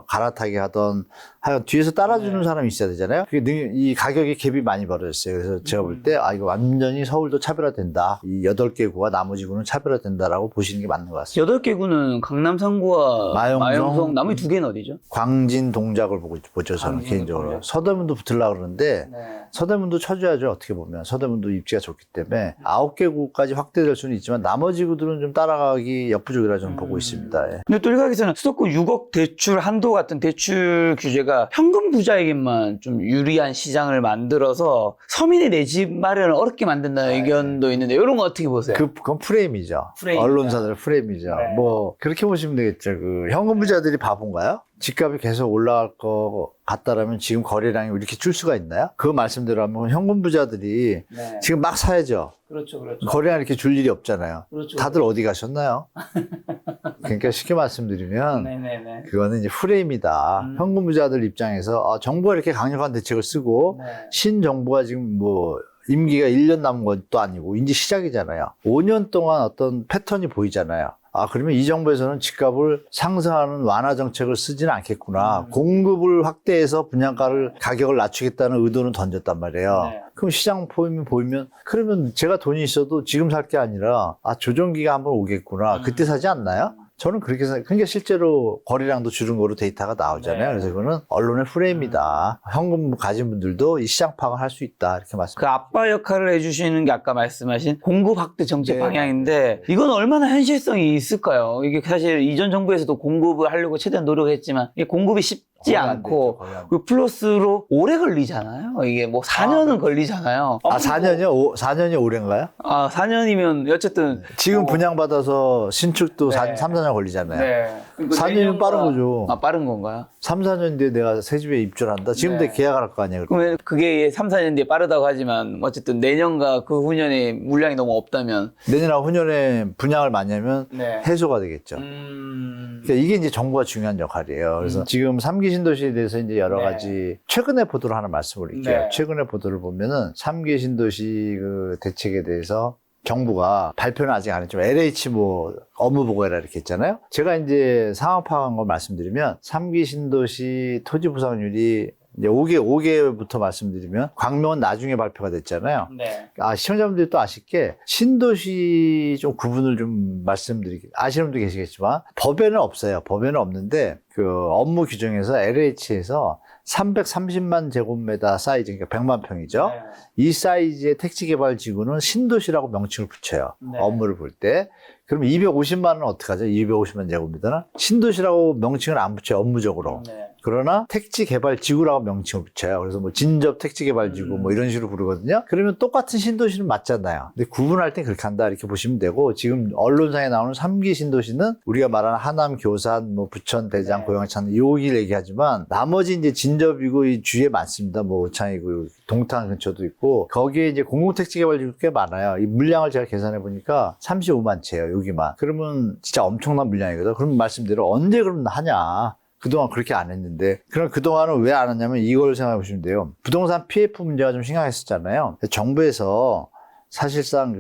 갈아타기 하던 하여간 뒤에서 따라주는 사람이 있어야 되잖아요. 이 가격이 갭이 많이 벌어졌어요. 그래서 제가 볼 때 이거 완전히 서울도 차별화된다. 이 8개 구와 나머지 구는 차별화된다라고 보시는 게 맞는 것 같습니다. 8개 구는 강남 3구와 마영성, 나머지 2개는 어디죠? 광진 동작을 보죠. 저는 개인적으로. 서대문도 붙으려고 그러는데 서대문도 쳐줘야죠. 어떻게 보면. 서대문도 입지가 좋기 때문에 9개 구까지 확대될 수는 있지만 나머지 구들은 좀 따라가기 역부족이라 저는 보고 있습니다. 예. 근데 또 일각에서는 수도권 6억 대출 한도 같은 대출 규제가 현금 부자에게만 좀 유리한 시장을 만들어서 서민의 내 집 마련을 어렵게 만든다는 의견도 있는데 이런 거 어떻게 보세요? 그건 프레임이죠. 프레임이다. 언론사들 프레임이죠. 뭐 그렇게 보시면 되겠죠. 현금 부자들이 바본가요? 집값이 계속 올라갈 것 같다라면 지금 거래량이 이렇게 줄 수가 있나요? 그 말씀대로 하면 현금 부자들이 지금 막 사야죠. 그렇죠. 거래량 이렇게 줄 일이 없잖아요. 그렇죠. 다들 어디 가셨나요? 그러니까 쉽게 말씀드리면 그거는 이제 프레임이다. 현금 부자들 입장에서 정부가 이렇게 강력한 대책을 쓰고 신정부가 지금 뭐 임기가 1년 남은 것도 아니고 이제 시작이잖아요. 5년 동안 어떤 패턴이 보이잖아요. 아, 그러면 이 정부에서는 집값을 상승하는 완화 정책을 쓰지는 않겠구나. 공급을 확대해서 분양가를 가격을 낮추겠다는 의도는 던졌단 말이에요. 네. 그럼 시장 보이면 그러면 제가 돈이 있어도 지금 살 게 아니라 아, 조정기가 한번 오겠구나. 그때 사지 않나요? 저는 그렇게 생각해요. 그러니까 실제로 거래량도 줄은 거로 데이터가 나오잖아요. 네. 그래서 그거는 언론의 프레임이다. 현금 가진 분들도 이 시장 파악을 할 수 있다. 이렇게 그 말씀드립니다. 아빠 역할을 해주시는 게 아까 말씀하신 공급 확대 정책 네. 방향인데 이건 얼마나 현실성이 있을까요? 이게 사실 이전 정부에서도 공급을 하려고 최대한 노력했지만 이게 공급이 쉽지 거의 안 않고 됐죠, 거의 안 그 플러스로 오래 걸리잖아요. 이게 뭐 4년은 걸리잖아요. 아, 4년이요? 4년이 올해인가요? 아, 4년이면 어쨌든 지금 분양받아서 신축도 네. 3, 4년 걸리잖아요. 네. 4년이면 빠른 거죠. 아, 빠른 건가요? 3, 4년 뒤에 내가 새 집에 입주를 한다. 지금부터 네. 계약을 할 거 아니에요. 그러면 그게 3, 4년 뒤에 빠르다고 하지만 어쨌든 내년과 그 후년에 물량이 너무 없다면 내년하고 후년에 분양을 많이 하면 네. 해소가 되겠죠. 그러니까 이게 이제 정부가 중요한 역할이에요. 그래서 지금 3기 신도시에 대해서 이제 여러 네. 가지 최근의 보도를 하나 말씀드릴게요. 네. 최근의 보도를 보면은 3기 신도시 그 대책에 대해서 정부가 발표는 아직 안 했지만 LH 뭐 업무 보고해라 이렇게 했잖아요. 제가 이제 상황 파악한 걸 말씀드리면 3기 신도시 토지 보상률이 이제 5개부터 말씀드리면 광명은 나중에 발표가 됐잖아요. 네. 아, 시청자분들이 또 아쉽게 신도시 좀 구분을 좀 아시는 분도 계시겠지만 법에는 없어요. 법에는 없는데 그 업무 규정에서 LH에서 330만 제곱미터 사이즈, 그러니까 100만 평이죠. 네. 이 사이즈의 택지개발지구는 신도시라고 명칭을 붙여요. 네. 업무를 볼 때. 그럼 250만 원은 어떡하죠? 250만 제곱미터는? 신도시라고 명칭을 안 붙여요, 업무적으로. 네. 그러나 택지개발지구라고 명칭을 붙여요. 그래서 뭐 진접 택지개발지구 뭐 이런 식으로 부르거든요. 그러면 똑같은 신도시는 맞잖아요. 근데 구분할 땐 그렇게 한다 이렇게 보시면 되고, 지금 언론상에 나오는 3기 신도시는 우리가 말하는 하남, 교산, 뭐 부천, 대장, 네. 고양천 여기를 얘기하지만 나머지 이제 진접이고 이 주위에 많습니다. 뭐 오창이고 동탄 근처도 있고 거기에 이제 공공택지개발지구 꽤 많아요. 이 물량을 제가 계산해 보니까 35만 채예요. 여기만. 그러면 진짜 엄청난 물량이거든. 그럼 말씀대로 언제 그럼 하냐? 그동안 그렇게 안 했는데, 그럼 그동안은 왜 안 했냐면 이걸 생각해 보시면 돼요. 부동산 PF 문제가 좀 심각했었잖아요. 정부에서 사실상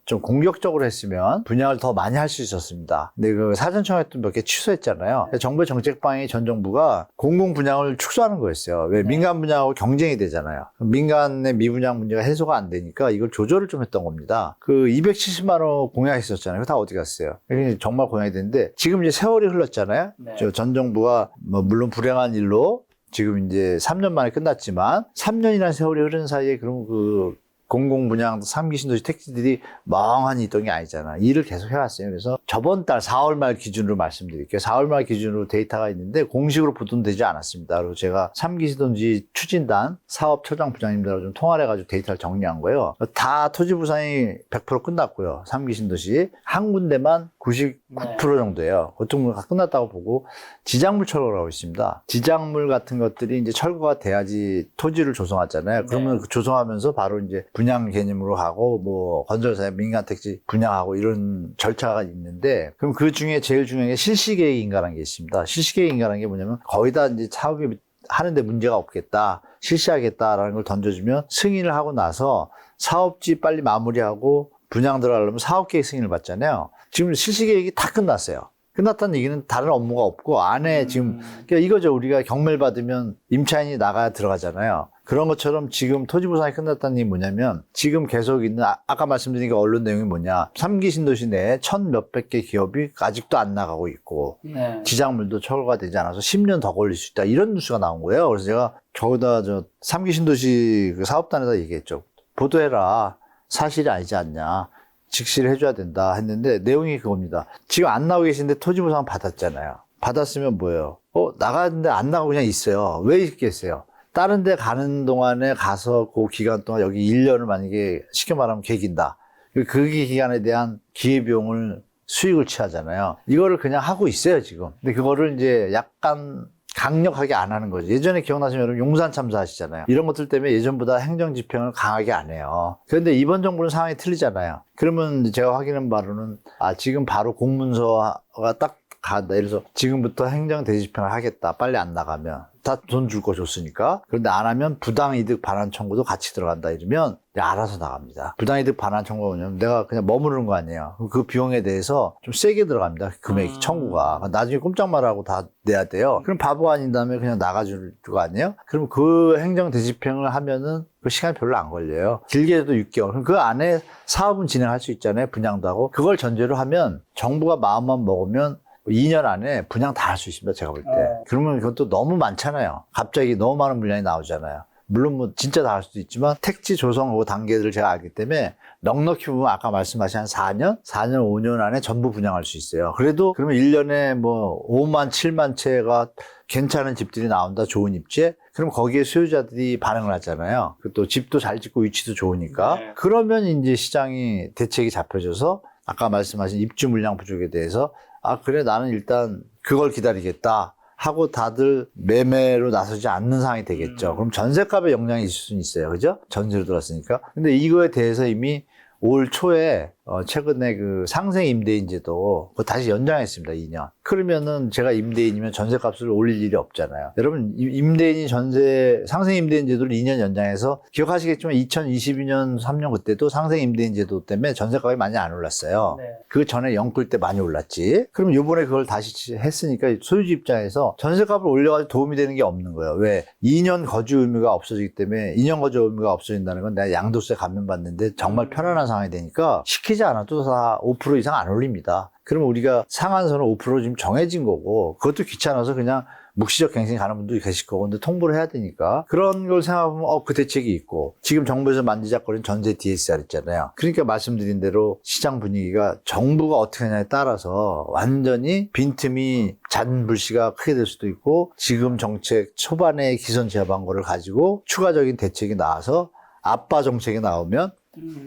좀 공격적으로 했으면 분양을 더 많이 할 수 있었습니다. 근데 그 사전청약도 몇 개 취소했잖아요. 정부의 정책 방향이 전 정부가 공공 분양을 축소하는 거였어요. 왜? 민간 분양하고 경쟁이 되잖아요. 민간의 미분양 문제가 해소가 안 되니까 이걸 조절을 좀 했던 겁니다. 그 270만 원 공약했었잖아요. 그거 다 어디 갔어요? 이게 정말 공약이 됐는데 지금 이제 세월이 흘렀잖아요. 네. 전 정부가 뭐 물론 불행한 일로 지금 이제 3년 만에 끝났지만 3년이라는 세월이 흐른 사이에 그럼 공공 분양 3기 신도시 택지들이 멍하니 있던 게 아니잖아. 일을 계속 해왔어요. 그래서 저번 달 4월 말 기준으로 말씀드릴게요. 4월 말 기준으로 데이터가 있는데 공식으로 보도되지 않았습니다. 그리고 제가 3기 신도시 추진단 사업처장 부장님들하고 좀 통화를 해가지고 데이터를 정리한 거예요. 다 토지 부상이 100% 끝났고요. 3기 신도시 한 군데만 99% 정도예요. 보통 다 끝났다고 보고 지작물 철거를 하고 있습니다. 지작물 같은 것들이 이제 철거가 돼야지 토지를 조성하잖아요. 그러면 그 조성하면서 바로 이제 분양 개념으로 하고 뭐 건설사에 민간 택지 분양하고 이런 절차가 있는데, 그럼 그 중에 제일 중요한 게 실시계획인가라는 게 있습니다. 실시계획인가라는 게 뭐냐면 거의 다 이제 사업이 하는데 문제가 없겠다, 실시하겠다라는 걸 던져주면 승인을 하고 나서 사업지 빨리 마무리하고 분양 들어가려면 사업계획 승인을 받잖아요. 지금 실시계획이 다 끝났어요. 끝났다는 얘기는 다른 업무가 없고 안에 지금 그러니까 이거죠. 우리가 경매를 받으면 임차인이 나가야 들어가잖아요. 그런 것처럼 지금 토지 보상이 끝났다는 얘기 뭐냐면 지금 계속 있는 아까 말씀드린 그 언론 내용이 뭐냐, 3기 신도시 내에 1,000 몇백 개 기업이 아직도 안 나가고 있고 네. 지작물도 철거가 되지 않아서 10년 더 걸릴 수 있다, 이런 뉴스가 나온 거예요. 그래서 제가 저기다 3기 신도시 그 사업단에다 얘기했죠. 보도해라, 사실이 아니지 않냐, 직시를 해줘야 된다 했는데 내용이 그겁니다. 지금 안 나오고 계신데 토지 보상 받았잖아요. 받았으면 뭐예요? 나가는데 안 나가고 그냥 있어요. 왜 있겠어요? 다른 데 가는 동안에 가서 그 기간 동안 여기 1년을 만약에 쉽게 말하면 개긴다. 그 기간에 대한 기회비용을 수익을 취하잖아요. 이거를 그냥 하고 있어요, 지금. 근데 그거를 이제 약간 강력하게 안 하는 거죠. 예전에 기억나시면 여러분 용산 참사 하시잖아요. 이런 것들 때문에 예전보다 행정 집행을 강하게 안 해요. 그런데 이번 정부는 상황이 틀리잖아요. 그러면 제가 확인한 바로는 지금 바로 공문서가 딱 간다. 그래서 지금부터 행정 대집행을 하겠다. 빨리 안 나가면. 다 돈 줄 거 줬으니까. 그런데 안 하면 부당이득 반환 청구도 같이 들어간다 이러면 알아서 나갑니다. 부당이득 반환 청구가 뭐냐면 내가 그냥 머무르는 거 아니에요. 그 비용에 대해서 좀 세게 들어갑니다. 금액 청구가. 나중에 꼼짝 말하고 다 내야 돼요. 그럼 바보 아닌 다음에 그냥 나가줄 거 아니에요? 그럼 그 행정 대집행을 하면은 그 시간이 별로 안 걸려요. 길게 해도 6개월. 그럼 그 안에 사업은 진행할 수 있잖아요. 분양도 하고. 그걸 전제로 하면 정부가 마음만 먹으면 2년 안에 분양 다 할 수 있습니다. 제가 볼 때. 그러면 그것도 너무 많잖아요. 갑자기 너무 많은 물량이 나오잖아요. 물론 뭐 진짜 다 할 수도 있지만 택지 조성 그 단계들을 제가 알기 때문에 넉넉히 보면 아까 말씀하신 한 4년, 5년 안에 전부 분양할 수 있어요. 그래도 그러면 1년에 뭐 5만, 7만 채가 괜찮은 집들이 나온다. 좋은 입지에. 그럼 거기에 수요자들이 반응을 하잖아요. 또 집도 잘 짓고 위치도 좋으니까. 그러면 이제 시장이 대책이 잡혀져서 아까 말씀하신 입주 물량 부족에 대해서 아, 그래, 나는 일단 그걸 기다리겠다 하고 다들 매매로 나서지 않는 상황이 되겠죠. 그럼 전세값에 영향이 있을 수는 있어요. 그죠? 전세로 들었으니까. 근데 이거에 대해서 이미 올 초에 최근에 그 상생 임대인제도 그거 다시 연장했습니다. 2년. 그러면은 제가 임대인이면 전세값을 올릴 일이 없잖아요. 여러분 임대인이 상생 임대인제도를 2년 연장해서 기억하시겠지만 2022년 3년 그때도 상생 임대인제도 때문에 전세값이 많이 안 올랐어요. 그 전에 영끌 때 많이 올랐지. 그럼 요번에 그걸 다시 했으니까 소유주 입장에서 전세값을 올려가지고 도움이 되는 게 없는 거예요. 왜? 2년 거주 의무가 없어지기 때문에 2년 거주 의무가 없어진다는 건 내가 양도세 감면받는데 정말 편안한 상황이 되니까 시키지 않아도 다 5% 이상 안 올립니다. 그러면 우리가 상한선은 5% 지금 정해진 거고 그것도 귀찮아서 그냥 묵시적 갱신이 가는 분도 계실 거고 근데 통보를 해야 되니까 그런 걸 생각하면 그 대책이 있고 지금 정부에서 만지작거리는 전세 DSR 있잖아요. 그러니까 말씀드린 대로 시장 분위기가 정부가 어떻게 하냐에 따라서 완전히 빈틈이 잔불씨가 크게 될 수도 있고 지금 정책 초반에 기선 제압한 거를 가지고 추가적인 대책이 나와서 압박 정책이 나오면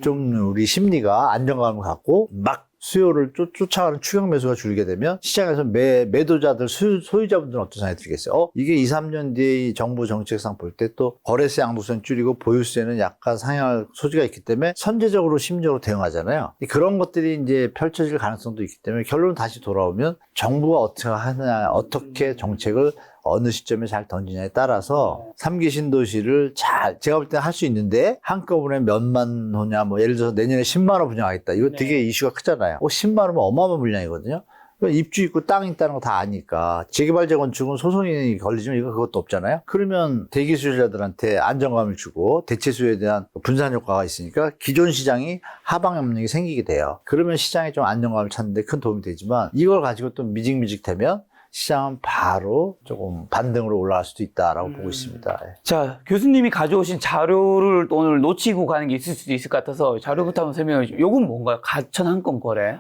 좀 우리 심리가 안정감을 갖고 막 수요를 쫓아가는 추격 매수가 줄게 되면 시장에서 매도자들, 소유자분들은 어떤 생각이 들겠어요? 이게 2, 3년 뒤에 정부 정책상 볼 때 또 거래세 양도세는 줄이고 보유세는 약간 상향할 소지가 있기 때문에 선제적으로 심리적으로 대응하잖아요. 그런 것들이 이제 펼쳐질 가능성도 있기 때문에 결론은 다시 돌아오면 정부가 어떻게 하느냐, 어떻게 정책을 어느 시점에 잘 던지냐에 따라서 3기 신도시를 제가 볼 때 할 수 있는데 한꺼번에 몇만 호냐, 뭐 예를 들어서 내년에 10만 호 분양하겠다. 이거 되게 이슈가 크잖아요. 10만 호면 어마어마한 물량이거든요. 입주 있고 땅 있다는 거 다 아니까 재개발 재건축은 소송이 걸리지만 이거 그것도 없잖아요. 그러면 대기 수요자들한테 안정감을 주고 대체 수요에 대한 분산 효과가 있으니까 기존 시장이 하방 협력이 생기게 돼요. 그러면 시장이 좀 안정감을 찾는데 큰 도움이 되지만 이걸 가지고 또 미직미직 되면 시장은 바로 조금 반등으로 올라갈 수도 있다라고 보고 있습니다. 자, 교수님이 가져오신 자료를 오늘 놓치고 가는 게 있을 수도 있을 것 같아서 자료부터 한번 설명해 주시죠. 요건 뭔가요? 가천 한건 거래?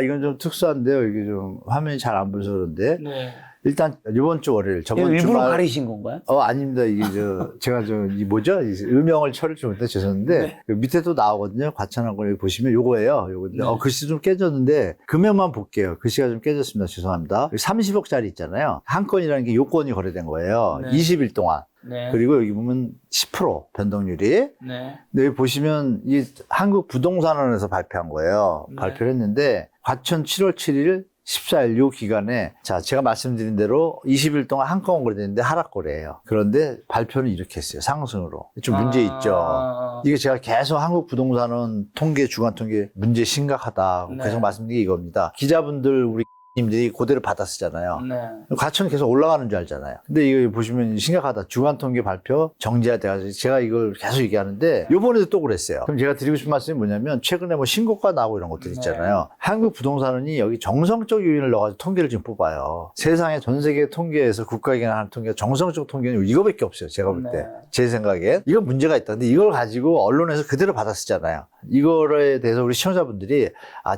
이건 좀 특수한데요. 이게 좀 화면이 잘 안 보여서 그런데. 일단 이번 주 월요일 저번 일부러 주말 가리신 건가요? 아닙니다. 이게 제가 이 뭐죠? 음영을 처리를 좀 못해 죄송한데 그 밑에도 나오거든요. 과천한 걸 보시면 요거예요. 요건데 글씨 좀 깨졌는데 금액만 볼게요. 글씨가 좀 깨졌습니다. 죄송합니다. 30억짜리 있잖아요. 한 건이라는 게 요건이 거래된 거예요. 20일 동안. 그리고 여기 보면 10% 변동률이. 근데 여기 보시면 이 한국 부동산원에서 발표한 거예요. 발표를 했는데 과천 7월 7일 14일 요 기간에 제가 말씀드린 대로 20일 동안 한꺼번에 거래됐는데 하락 거래예요. 그런데 발표는 이렇게 했어요. 상승으로. 좀 문제 있죠. 이게 제가 계속 한국 부동산원 통계 주간 통계 문제 심각하다. 계속 말씀드린 게 이겁니다. 기자분들 우리 님들이 그대로 받아 쓰잖아요. 과천은 계속 올라가는 줄 알잖아요. 근데 이거 보시면 심각하다. 주간 통계 발표 정지가 돼가지고 제가 이걸 계속 얘기하는데 요번에도 또 그랬어요. 그럼 제가 드리고 싶은 말씀이 뭐냐면 최근에 뭐 신고가 나오고 이런 것들 있잖아요. 한국 부동산원이 여기 정성적 요인을 넣어가지고 통계를 지금 뽑아요. 세상에 전 세계 통계에서 국가기관 하는 통계가 정성적 통계는 이거밖에 없어요. 제가 볼 때. 제 생각엔. 이건 문제가 있다. 근데 이걸 가지고 언론에서 그대로 받아 쓰잖아요. 이거에 대해서 우리 시청자분들이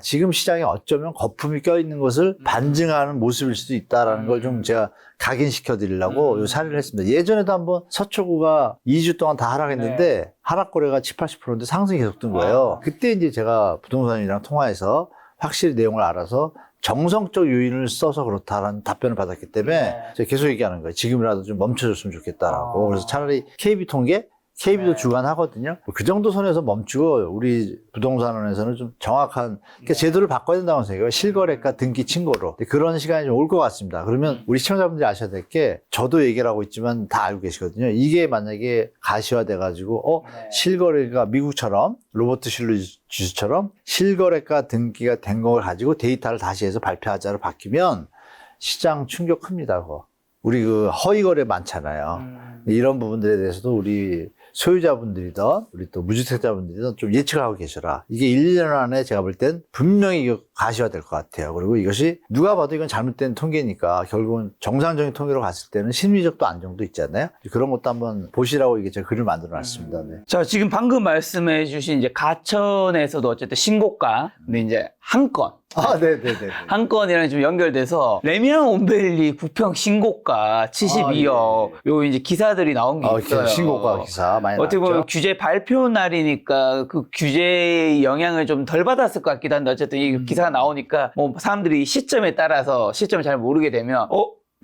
지금 시장에 어쩌면 거품이 껴있는 것을 반증하는 모습일 수도 있다라는 걸 좀 제가 각인시켜 드리려고 요 사례를 했습니다. 예전에도 한번 서초구가 2주 동안 다 하락했는데 하락 거래가 70-80%인데 상승이 계속 든 거예요. 그때 이제 제가 부동산이랑 통화해서 확실히 내용을 알아서 정성적 요인을 써서 그렇다라는 답변을 받았기 때문에 제가 계속 얘기하는 거예요. 지금이라도 좀 멈춰줬으면 좋겠다라고. 그래서 차라리 KB 통계 KB도 네. 주관하거든요. 그 정도 선에서 멈추고 우리 부동산원에서는 좀 정확한 그러니까 제도를 바꿔야 된다고 생각해요. 실거래가 등기 신고로 그런 시간이 좀 올 것 같습니다. 그러면 우리 시청자분들이 아셔야 될 게 저도 얘기를 하고 있지만 다 알고 계시거든요. 이게 만약에 가시화돼 가지고 네. 실거래가 미국처럼 로버트 실루지처럼 실거래가 등기가 된 걸 가지고 데이터를 다시 해서 발표하자로 바뀌면 시장 충격 큽니다. 그거. 우리 그 허위 거래 많잖아요. 이런 부분들에 대해서도 우리 소유자분들이든 우리 또 무주택자분들이든 좀 예측을 하고 계셔라. 이게 1년 안에 제가 볼 땐 분명히 이거 가시화될 것 같아요. 그리고 이것이 누가 봐도 이건 잘못된 통계니까 결국은 정상적인 통계로 갔을 때는 심리적도 안정도 있잖아요. 그런 것도 한번 보시라고 이게 제가 글을 만들어 놨습니다. 네. 자, 지금 방금 말씀해 주신 이제 가천에서도 어쨌든 신고가, 근데 이제 한 건. 네네네. 한 건이랑 좀 연결돼서 레미안 온밸리 구평 신고가 72억 요 이제 기사들이 나온 게 있어요. 신고가 기사 많이 어떻게 보면 나왔죠. 규제 발표 날이니까 그 규제의 영향을 좀 덜 받았을 것 같기도 한데 어쨌든 이 기사가 나오니까 뭐 사람들이 시점에 따라서 시점을 잘 모르게 되면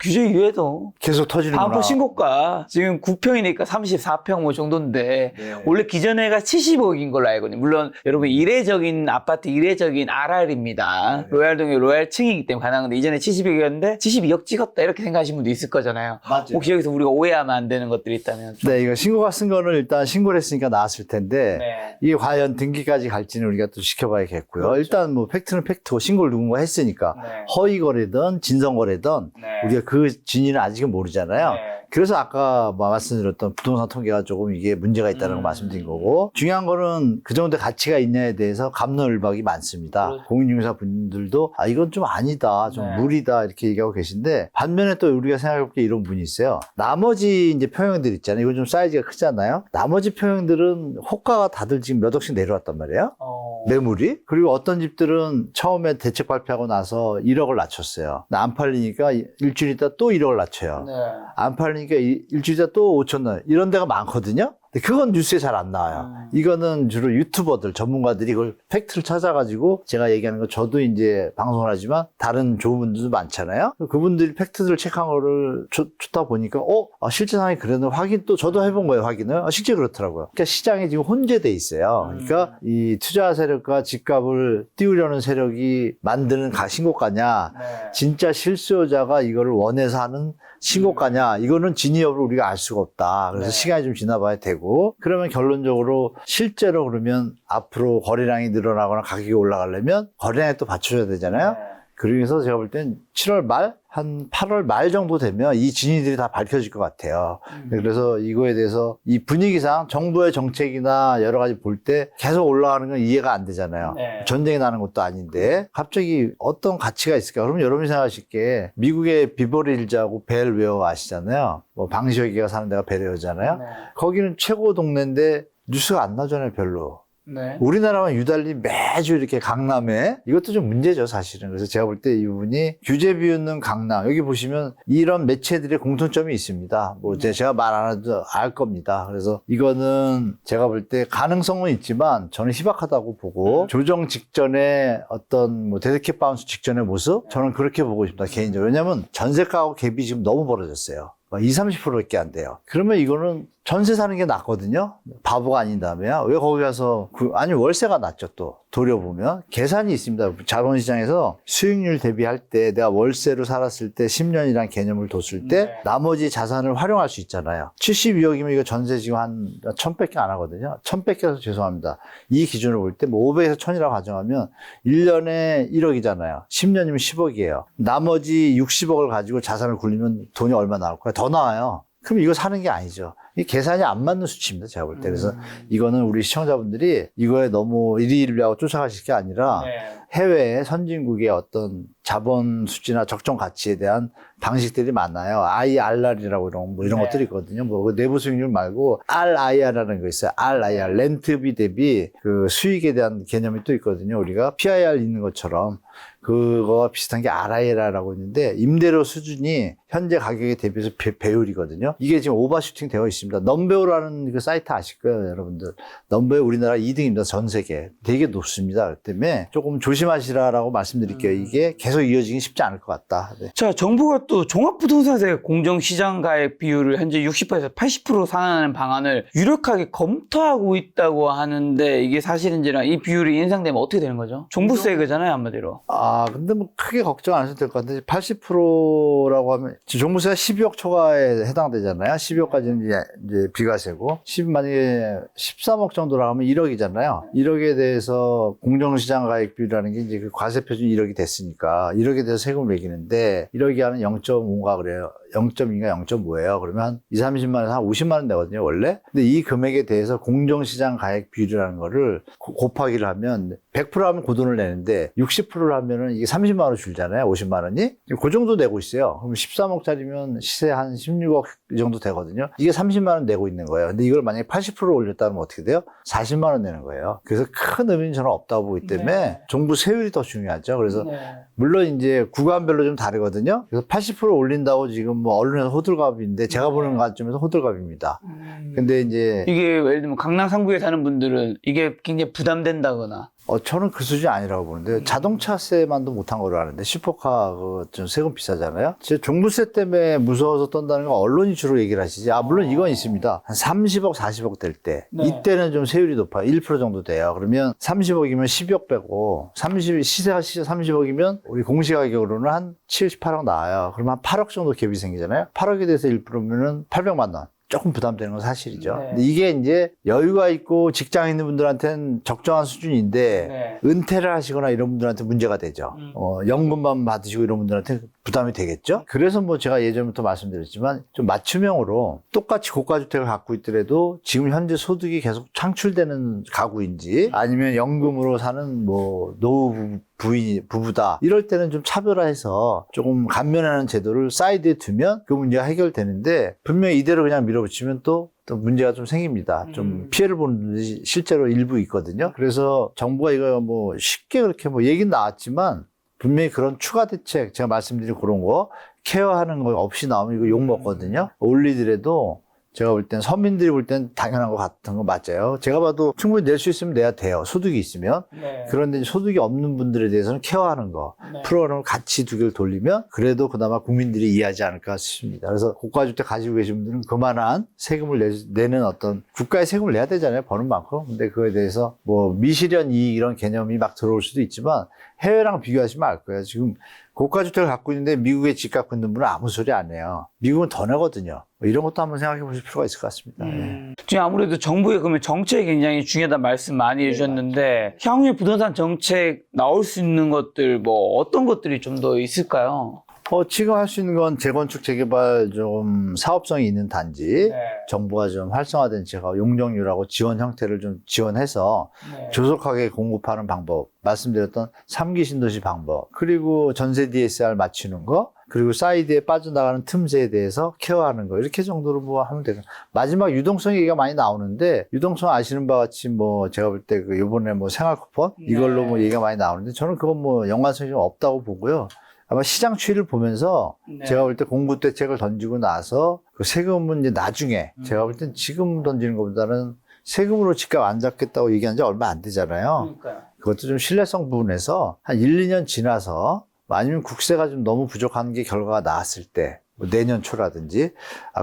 규제 이후에도 계속 터지는구나. 반포 신고가 지금 9평이니까 34평 뭐 정도인데 네. 원래 기존에가 70억인 걸로 알거든요. 물론 여러분 이례적인 아파트 이례적인 RR입니다. 네. 로얄동의 로얄층이기 때문에 가능한데 이전에 70억이었는데 72억 찍었다 이렇게 생각하시는 분도 있을 거잖아요. 맞아요. 혹시 여기서 우리가 오해하면 안 되는 것들이 있다면 네, 이거 신고가 쓴 거는 일단 신고를 했으니까 나왔을 텐데 네. 이게 과연 등기까지 갈지는 우리가 또 지켜봐야겠고요. 그렇죠. 일단 뭐 팩트는 팩트고 신고를 누군가 했으니까 네. 허위 거래든 진성 거래든 네. 우리가 그 진위는 아직은 모르잖아요. 네. 그래서 아까 말씀드렸던 부동산 통계가 조금 이게 문제가 있다는 걸 말씀드린 거고 중요한 거는 그 정도 가치가 있냐에 대해서 갑론을박이 많습니다. 그렇죠. 공인중개사 분들도 이건 좀 아니다, 좀 네. 무리다 이렇게 얘기하고 계신데 반면에 또 우리가 생각해 볼 게 이런 분이 있어요. 나머지 이제 평형들 있잖아요. 이거 좀 사이즈가 크잖아요. 나머지 평형들은 호가가 다들 지금 몇 억씩 내려왔단 말이에요. 매물이. 그리고 어떤 집들은 처음에 대책 발표하고 나서 1억을 낮췄어요. 근데 안 팔리니까 일주일 있다 또 1억을 낮춰요. 네. 안 팔리니까 일주일 있다 또 5천 원. 이런 데가 많거든요. 근데 그건 뉴스에 잘 안 나와요. 이거는 주로 유튜버들, 전문가들이 이걸 팩트를 찾아가지고 제가 얘기하는 거 저도 이제 방송을 하지만 다른 좋은 분들도 많잖아요. 그분들이 팩트들을 체크한 거를 좋다 보니까 실제 상황이 그래도 확인 또 저도 해본 거예요, 확인을. 실제 그렇더라고요. 그러니까 시장이 지금 혼재돼 있어요. 그러니까 이 투자 세력과 집값을 띄우려는 세력이 만드는 신고가냐, 네. 진짜 실수요자가 이거를 원해서 하는 신고가냐, 이거는 진위 여부를 우리가 알 수가 없다. 그래서 네. 시간이 좀 지나봐야 되고, 그러면 결론적으로 실제로 그러면 앞으로 거래량이 늘어나거나 가격이 올라가려면 거래량에 또 받쳐줘야 되잖아요. 네. 그래서 제가 볼 땐 7월 말, 한 8월 말 정도 되면 이 진위들이 다 밝혀질 것 같아요. 그래서 이거에 대해서 이 분위기상 정부의 정책이나 여러 가지 볼 때 계속 올라가는 건 이해가 안 되잖아요. 네. 전쟁이 나는 것도 아닌데 갑자기 어떤 가치가 있을까? 그러면 여러분이 생각하실 게 미국의 비버리 힐즈하고 벨웨어 아시잖아요. 뭐 방시혁이가 사는 데가 벨웨어잖아요. 네. 거기는 최고 동네인데 뉴스가 안 나잖아요, 별로. 네. 우리나라만 유달리 매주 이렇게 강남에 이것도 좀 문제죠, 사실은. 그래서 제가 볼 때 이 부분이 규제 비웃는 강남 여기 보시면 이런 매체들의 공통점이 있습니다. 뭐 제가 말 안 해도 알 겁니다. 그래서 이거는 제가 볼 때 가능성은 있지만 저는 희박하다고 보고 조정 직전에 어떤 뭐 데드캣 바운스 직전의 모습 저는 그렇게 보고 싶다 개인적으로. 왜냐하면 전세가하고 갭이 지금 너무 벌어졌어요. 20-30%밖에 안 돼요. 그러면 이거는 전세 사는 게 낫거든요. 바보가 아닌 다음에요. 왜 거기 가서 아니 월세가 낫죠. 또 돌려보면 계산이 있습니다. 자본시장에서 수익률 대비할 때 내가 월세로 살았을 때 10년이란 개념을 뒀을 때 네. 나머지 자산을 활용할 수 있잖아요. 72억이면 이거 전세 지금 한 1000밖에 안 하거든요. 1000밖에서 죄송합니다. 이 기준을 볼 때 뭐 500에서 1000이라고 가정하면 1년에 1억이잖아요. 10년이면 10억이에요. 나머지 60억을 가지고 자산을 굴리면 돈이 얼마 나올 거야? 더 나와요. 그럼 이거 사는 게 아니죠. 이 계산이 안 맞는 수치입니다. 제가 볼 때. 그래서 이거는 우리 시청자분들이 이거에 너무 일희일비하고 쫓아가실 게 아니라 네. 해외 선진국의 어떤 자본 수지나 적정 가치에 대한 방식들이 많아요. IRR이라고 이런 네. 것들이 있거든요. 뭐 내부 수익률 말고 RIR라는 거 있어요. RIR, 렌트비 대비 그 수익에 대한 개념이 또 있거든요. 우리가 PIR 있는 것처럼 그거와 비슷한 게 RIR라고 있는데 임대료 수준이 현재 가격에 대비해서 배율이거든요. 이게 지금 오버슈팅 되어 있습니다. 넘베오라는 그 사이트 아실 거예요, 여러분들. 넘베오 우리나라 2등입니다. 전 세계. 되게 높습니다. 그렇기 때문에 조금 조심 조심하시라라고 말씀드릴게요. 이게 계속 이어지기 쉽지 않을 것 같다. 네. 자, 정부가 또 종합부동산세 공정시장 가액 비율을 현재 60%에서 80% 상한하는 방안을 유력하게 검토하고 있다고 하는데 이게 사실인지랑 이 비율이 인상되면 어떻게 되는 거죠? 종부세 그잖아요, 한마디로. 근데 뭐 크게 걱정 안 하셔도 될 것 같은데 80%라고 하면 지금 종부세가 12억 초과에 해당되잖아요. 12억까지는 이제 비과세고 만약에 13억 정도라고 하면 1억이잖아요. 1억에 대해서 공정시장 가액비율이라는 게 이제 그 과세 표준이 1억이 됐으니까 1억에 대해서 세금을 매기는데 1억이 하는 0.5인가 그래요. 0.2인가 0.5예요. 그러면 한 2, 30만 원에서 한 50만 원 되거든요, 원래. 근데 이 금액에 대해서 공정시장 가액 비율이라는 거를 곱하기를 하면 100% 하면 그 돈을 내는데 60%를 하면은 이게 30만 원을 줄잖아요, 50만 원이. 그 정도 내고 있어요. 그럼 13억짜리면 시세 한 16억 이 정도 되거든요. 이게 30만 원 내고 있는 거예요. 근데 이걸 만약에 80% 올렸다면 어떻게 돼요? 40만 원 내는 거예요. 그래서 큰 의미는 저는 없다고 보기 때문에 정부 세율이 더 중요하죠. 그래서 물론 이제 구간별로 좀 다르거든요. 그래서 80% 올린다고 지금 뭐 언론에서 호들갑인데 제가 보는 관점에서 호들갑입니다. 근데 이제 이게 예를 들면 강남 상구에 사는 분들은 이게 굉장히 부담된다거나 저는 그 수준이 아니라고 보는데 자동차세만도 못한 거로 아는데 슈퍼카 좀 세금 비싸잖아요. 제 종부세 때문에 무서워서 떤다는 건 언론이 주로 얘기를 하시지. 물론 이건 있습니다. 한 30억, 40억 될 때 이때는 좀 세율이 높아요. 1% 정도 돼요. 그러면 30억이면 10억 빼고 시세가 30억이면 우리 공시가격으로는 한 78억 나와요. 그러면 한 8억 정도 갭이 생기잖아요. 8억에 대해서 1%면은 800만 원. 조금 부담되는 건 사실이죠. 근데 이게 이제 여유가 있고 직장에 있는 분들한테는 적정한 수준인데 은퇴를 하시거나 이런 분들한테 문제가 되죠. 연금만 받으시고 이런 분들한테 부담이 되겠죠. 그래서 뭐 제가 예전부터 말씀드렸지만 좀 맞춤형으로 똑같이 고가주택을 갖고 있더라도 지금 현재 소득이 계속 창출되는 가구인지 아니면 연금으로 사는 뭐 노후 부부다. 이럴 때는 좀 차별화해서 조금 감면하는 제도를 사이드에 두면 그 문제가 해결되는데 분명히 이대로 그냥 밀어붙이면 또 문제가 좀 생깁니다. 좀 피해를 보는 분들이 실제로 일부 있거든요. 그래서 정부가 이거 뭐 쉽게 그렇게 뭐 얘기는 나왔지만 분명히 그런 추가 대책, 제가 말씀드린 그런 거 케어하는 거 없이 나오면 이거 욕먹거든요. 올리더라도 제가 볼 땐 서민들이 볼 땐 당연한 것 같은 거 맞아요. 제가 봐도 충분히 낼 수 있으면 내야 돼요. 소득이 있으면. 그런데 소득이 없는 분들에 대해서는 케어하는 거. 프로그램을 같이 두 개를 돌리면 그래도 그나마 국민들이 이해하지 않을까 싶습니다. 그래서 고가주택 가지고 계신 분들은 그만한 세금을 내는 어떤 국가의 세금을 내야 되잖아요. 버는 만큼. 근데 그거에 대해서 뭐 미실현 이익 이런 개념이 막 들어올 수도 있지만 해외랑 비교하시면 알 거예요. 지금 고가주택을 갖고 있는데 미국에 집 갖고 있는 분은 아무 소리 안 해요. 미국은 더 내거든요. 이런 것도 한번 생각해 보실 필요가 있을 것 같습니다. 지금 아무래도 정부의 그러면 정책이 굉장히 중요하다 말씀 많이 해주셨는데 향후에 부동산 정책 나올 수 있는 것들 뭐 어떤 것들이 좀 더 있을까요? 지금 할 수 있는 건 재건축, 재개발 좀 사업성이 있는 단지, 정부가 좀 활성화된 제가 용적률하고 지원 형태를 좀 지원해서 조속하게 공급하는 방법, 말씀드렸던 3기 신도시 방법, 그리고 전세 DSR 맞추는 거, 그리고 사이드에 빠져나가는 틈새에 대해서 케어하는 거, 이렇게 정도로 뭐 하면 되고. 마지막 유동성 얘기가 많이 나오는데, 유동성 아시는 바와 같이 뭐 제가 볼 때 그 요번에 뭐 생활 쿠폰? 이걸로 뭐 얘기가 많이 나오는데, 저는 그건 뭐 연관성이 좀 없다고 보고요. 아마 시장 추이를 보면서 제가 볼 때 공급 대책을 던지고 나서 그 세금은 이제 나중에 제가 볼 땐 지금 던지는 것보다는 세금으로 집값 안 잡겠다고 얘기한 지 얼마 안 되잖아요. 그것도 좀 신뢰성 부분에서 한 1, 2년 지나서 아니면 국세가 좀 너무 부족한 게 결과가 나왔을 때 뭐 내년 초라든지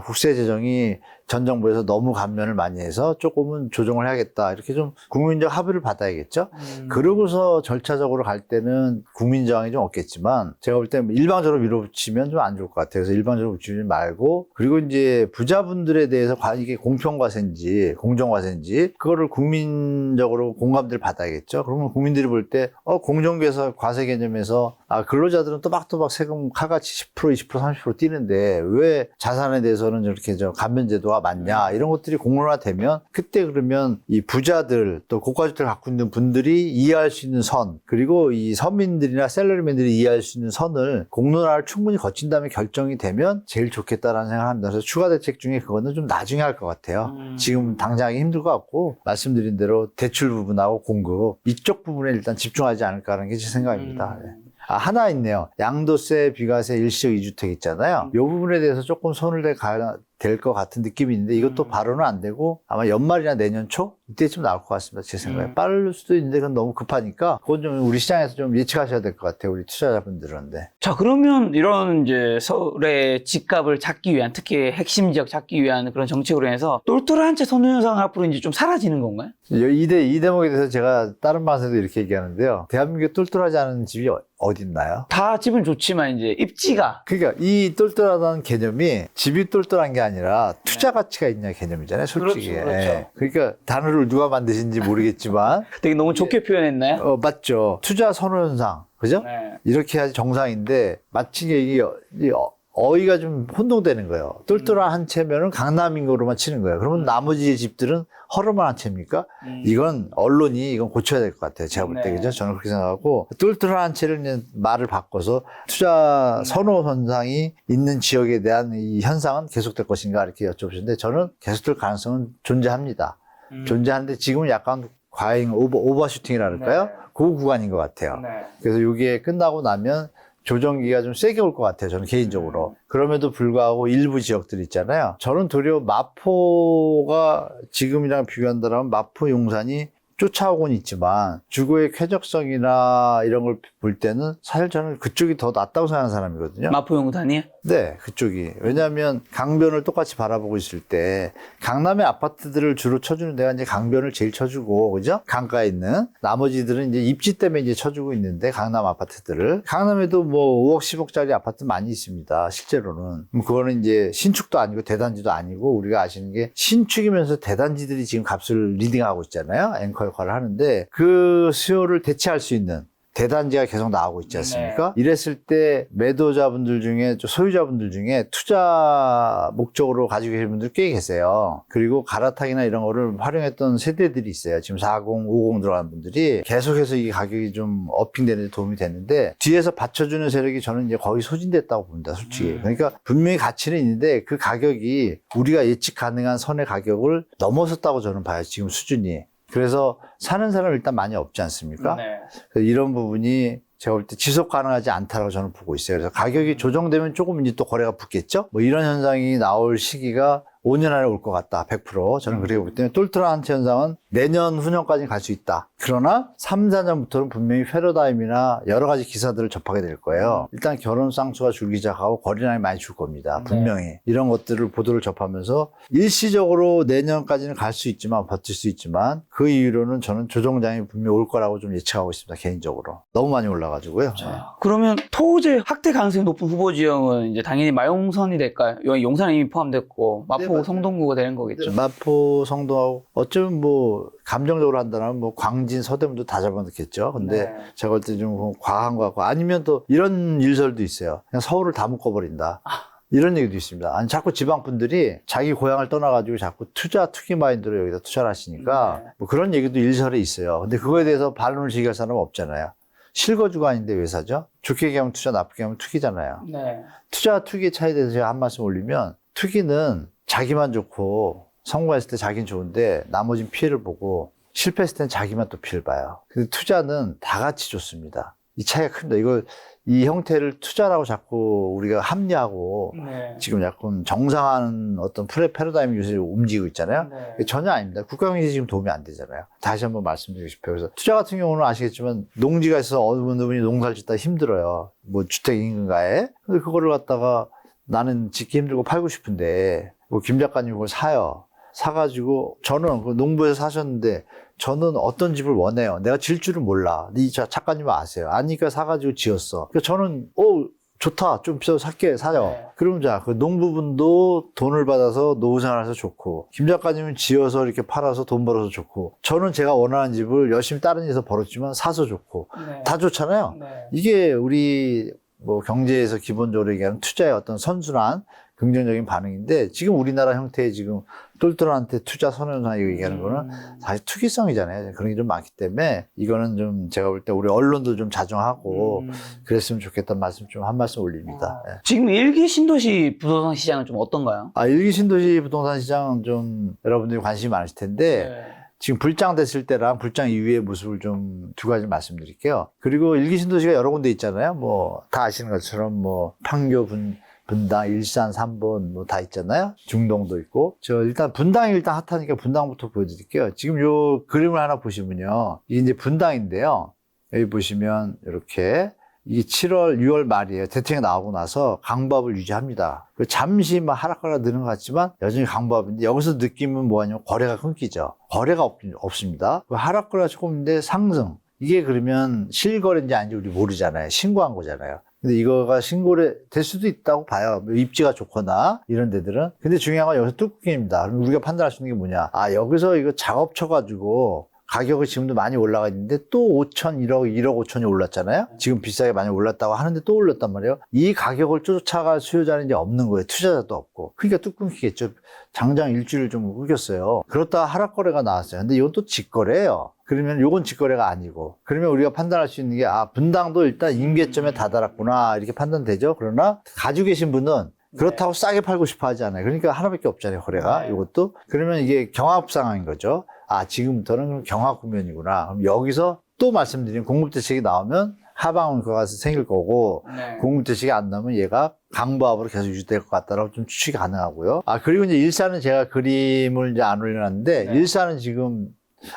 국세 재정이 전 정부에서 너무 감면을 많이 해서 조금은 조정을 해야겠다. 이렇게 좀 국민적 합의를 받아야겠죠. 그러고서 절차적으로 갈 때는 국민 저항이 좀 없겠지만 제가 볼 때 일방적으로 밀어붙이면 좀 안 좋을 것 같아요. 그래서 일방적으로 붙이지 말고 그리고 이제 부자분들에 대해서 과연 이게 공평과세인지 공정과세인지 그거를 국민적으로 공감대를 받아야겠죠. 그러면 국민들이 볼 때 공정에서 과세 개념에서 근로자들은 또박또박 세금 칼같이 10%, 20%, 30% 뛰는데 왜 자산에 대해서는 이렇게 감면 제도가 맞냐 이런 것들이 공론화되면 그때 그러면 이 부자들 또 고가주택을 갖고 있는 분들이 이해할 수 있는 선 그리고 이 서민들이나 셀러리맨들이 이해할 수 있는 선을 공론화를 충분히 거친 다음에 결정이 되면 제일 좋겠다라는 생각을 합니다. 그래서 추가 대책 중에 그거는 좀 나중에 할 것 같아요. 지금 당장 하기 힘들 것 같고 말씀드린 대로 대출 부분하고 공급 이쪽 부분에 일단 집중하지 않을까라는 게 제 생각입니다. 네. 하나 있네요. 양도세, 비과세, 일시적 2주택 있잖아요. 이 부분에 대해서 조금 손을 될 것 같은 느낌이 있는데 이것도 바로는 안 되고 아마 연말이나 내년 초 이때쯤 나올 것 같습니다. 제 생각에. 빠를 수도 있는데 그건 너무 급하니까 그건 좀 우리 시장에서 좀 예측하셔야 될 것 같아요. 우리 투자자분들은. 네. 자, 그러면 이런 이제 서울의 집값을 잡기 위한, 특히 핵심 지역 잡기 위한 그런 정책으로 인해서 똘똘한 채 선호 현상은 앞으로 이제 좀 사라지는 건가요? 이 대목에 대해서 제가 다른 방송에도 이렇게 얘기하는데요. 대한민국에 똘똘하지 않은 집이 어디 있나요? 다 집은 좋지만 이제 입지가. 그러니까 이 똘똘하다는 개념이 집이 똘똘한 게 아니라 투자 가치가 있냐 개념이잖아요, 솔직히. 그렇죠, 그렇죠. 예. 그러니까 단어를 누가 만드신지 모르겠지만 되게 너무 좋게 표현했나요? 맞죠. 투자 선호 현상. 그죠? 네. 이렇게 해야지 정상인데 마치 이게 어휘가 좀 혼동되는 거예요. 똘똘한 한 채면은 강남인거로만 치는 거예요. 그러면 나머지 집들은 허름한 한 채입니까? 이건 언론이 이건 고쳐야 될 것 같아요. 제가 볼 때. 네. 그죠? 저는 그렇게 생각하고 똘똘한 한 채를 이제 말을 바꿔서 투자 선호 현상이 있는 지역에 대한 이 현상은 계속될 것인가 이렇게 여쭤보시는데 저는 계속될 가능성은 존재합니다. 존재하는데 지금은 약간 과잉 오버슈팅이라 할까요? 네. 그 구간인 것 같아요. 네. 그래서 이게 끝나고 나면 조정기가 좀 세게 올 것 같아요. 저는 개인적으로. 그럼에도 불구하고 일부 지역들 있잖아요. 저는 도리어 마포가 지금이랑 비교한다면 마포 용산이 쫓아오곤 있지만 주거의 쾌적성이나 이런 걸 볼 때는 사실 저는 그쪽이 더 낫다고 생각하는 사람이거든요. 마포 용산이요? 네, 그쪽이. 왜냐하면 강변을 똑같이 바라보고 있을 때 강남의 아파트들을 주로 쳐주는 데가 이제 강변을 제일 쳐주고, 그죠? 강가에 있는 나머지들은 이제 입지 때문에 이제 쳐주고 있는데 강남 아파트들을 강남에도 뭐 5억, 10억짜리 아파트 많이 있습니다. 실제로는. 그거는 이제 신축도 아니고 대단지도 아니고 우리가 아시는 게 신축이면서 대단지들이 지금 값을 리딩하고 있잖아요. 앵커 역할을 하는데 그 수요를 대체할 수 있는 대단지가 계속 나오고 있지 않습니까? 이랬을 때 매도자분들 중에, 소유자분들 중에 투자 목적으로 가지고 계신 분들 꽤 계세요. 그리고 갈아타기나 이런 거를 활용했던 세대들이 있어요. 지금 40, 50 들어간 분들이 계속해서 이 가격이 좀 어핑되는 데 도움이 됐는데 뒤에서 받쳐주는 세력이 저는 이제 거의 소진됐다고 봅니다. 솔직히. 그러니까 분명히 가치는 있는데 그 가격이 우리가 예측 가능한 선의 가격을 넘어섰다고 저는 봐요. 지금 수준이. 그래서 사는 사람 일단 많이 없지 않습니까? 네. 그래서 이런 부분이 제가 볼 때 지속 가능하지 않다고 저는 보고 있어요. 그래서 가격이 조정되면 조금 이제 또 거래가 붙겠죠? 뭐 이런 현상이 나올 시기가 5년 안에 올 것 같다. 100%. 저는 그렇게 보기 때문에 똘똘한 현상은 내년 후년까지 갈 수 있다. 그러나 3, 4년부터는 분명히 패러다임이나 여러 가지 기사들을 접하게 될 거예요. 일단 결혼 쌍수가 줄기 시작하고 거래량이 많이 줄 겁니다. 분명히. 이런 것들을 보도를 접하면서 일시적으로 내년까지는 갈 수 있지만 버틸 수 있지만 그 이후로는 저는 조정장이 분명히 올 거라고 좀 예측하고 있습니다. 개인적으로. 너무 많이 올라가지고요. 네. 그러면 토제 확대 가능성이 높은 후보 지역은 이제 당연히 마용선이 될까요? 여기 용산이 이미 포함됐고 마포, 맞아요. 성동구가 되는 거겠죠. 마포, 성동하고 어쩌면 뭐 감정적으로 한다면 뭐 광진, 서대문도 다 잡아넣겠죠. 근데 네. 제가 볼 때 좀 과한 것 같고 아니면 또 이런 일설도 있어요. 그냥 서울을 다 묶어버린다. 이런 얘기도 있습니다. 아니 자꾸 지방 분들이 자기 고향을 떠나가지고 자꾸 투기 마인드로 여기다 투자를 하시니까 뭐 그런 얘기도 일설에 있어요. 근데 그거에 대해서 반론을 제기할 사람은 없잖아요. 실거주가 아닌데 왜 사죠? 좋게 얘기하면 투자, 나쁘게 하면 투기잖아요. 네. 투자와 투기의 차이에 대해서 제가 한 말씀 올리면 투기는 자기만 좋고 성공했을 때 자기는 좋은데 나머지는 피해를 보고 실패했을 때는 자기만 또 피해를 봐요. 근데 투자는 다 같이 좋습니다. 이 차이가 큽니다. 이 형태를 투자라고 자꾸 우리가 합리하고 네. 지금 약간 정상화하는 어떤 패러다임 요새 움직이고 있잖아요. 네. 전혀 아닙니다. 국가경제에 지금 도움이 안 되잖아요. 다시 한번 말씀드리고 싶어요. 그래서 투자 같은 경우는 아시겠지만 농지가 있어서 어느 분이 농사를 짓다 힘들어요. 뭐 주택 인근가에. 근데 그거를 갖다가 나는 짓기 힘들고 팔고 싶은데 뭐 김 작가님 그걸 사요. 사가지고 저는 그 농부에서 사셨는데 저는 어떤 집을 원해요. 내가 질 줄은 몰라. 이 작가님은 아세요. 아니까 사가지고 지었어. 그러니까 저는 좋다. 좀 비싸도 사요. 네. 그럼 그 농부분도 돈을 받아서 노후생활해서 좋고 김 작가님은 지어서 이렇게 팔아서 돈 벌어서 좋고 저는 제가 원하는 집을 열심히 다른 데서 벌었지만 사서 좋고 네. 다 좋잖아요. 네. 이게 우리 뭐 경제에서 기본적으로 얘기하는 투자의 어떤 선순환 긍정적인 반응인데 지금 우리나라 형태의 지금 똘똘한테 투자 선언상 얘기하는 거는 사실 투기성이잖아요. 그런 게 좀 많기 때문에 이거는 좀 제가 볼 때 우리 언론도 좀 자정하고 그랬으면 좋겠다는 말씀 좀 한 말씀 올립니다. 예. 지금 일기 신도시 부동산 시장은 좀 어떤가요? 일기 신도시 부동산 시장은 좀 여러분들이 관심이 많으실 텐데 네. 지금 불장됐을 때랑 불장 이후의 모습을 좀 두 가지 말씀드릴게요. 그리고 일기 신도시가 여러 군데 있잖아요. 뭐 다 아시는 것처럼 뭐 판교 분당, 일산 3번 뭐 다 있잖아요. 중동도 있고. 저 일단 분당이 일단 핫하니까 분당부터 보여드릴게요. 지금 요 그림을 하나 보시면요. 이게 이제 분당인데요. 여기 보시면 이렇게 이게 7월, 6월 말이에요. 대통령이 나오고 나서 강보합을 유지합니다. 잠시 막 하락하라 느는 것 같지만 여전히 강보합인데 여기서 느낌은 뭐냐면 거래가 끊기죠. 거래가 없습니다. 하락거래가 조금인데 상승. 이게 그러면 실거래인지 아닌지 우리 모르잖아요. 신고한 거잖아요. 근데 이거가 신고를 될 수도 있다고 봐요. 입지가 좋거나 이런 데들은. 근데 중요한 건 여기서 뚜껑입니다. 그럼 우리가 판단할 수 있는 게 뭐냐. 아, 여기서 이거 작업 쳐가지고 가격이 지금도 많이 올라가 있는데 또 5천, 1억 5천이 올랐잖아요. 지금 비싸게 많이 올랐다고 하는데 또 올랐단 말이에요. 이 가격을 쫓아갈 수요자는 이제 없는 거예요. 투자자도 없고. 그러니까 뚝 끊기겠죠. 장장 일주일 좀 끊겼어요. 그렇다 하락거래가 나왔어요. 근데 이건 또 직거래예요. 그러면 요건 직거래가 아니고. 그러면 우리가 판단할 수 있는 게, 아, 분당도 일단 임계점에 다다랐구나. 이렇게 판단되죠. 그러나 가지고 계신 분은 그렇다고 싸게 팔고 싶어 하지 않아요. 그러니까 하나밖에 없잖아요, 거래가. 이것도. 그러면 이게 경합 상황인 거죠. 아, 지금부터는 경합 국면이구나. 그럼 여기서 또 말씀드린 공급대책이 나오면 하방효과가 생길 거고, 공급대책이 안 나오면 얘가 강보합으로 계속 유지될 것 같다라고 좀 추측이 가능하고요. 아, 그리고 이제 일산은 제가 그림을 이제 안 올려놨는데, 일산은 지금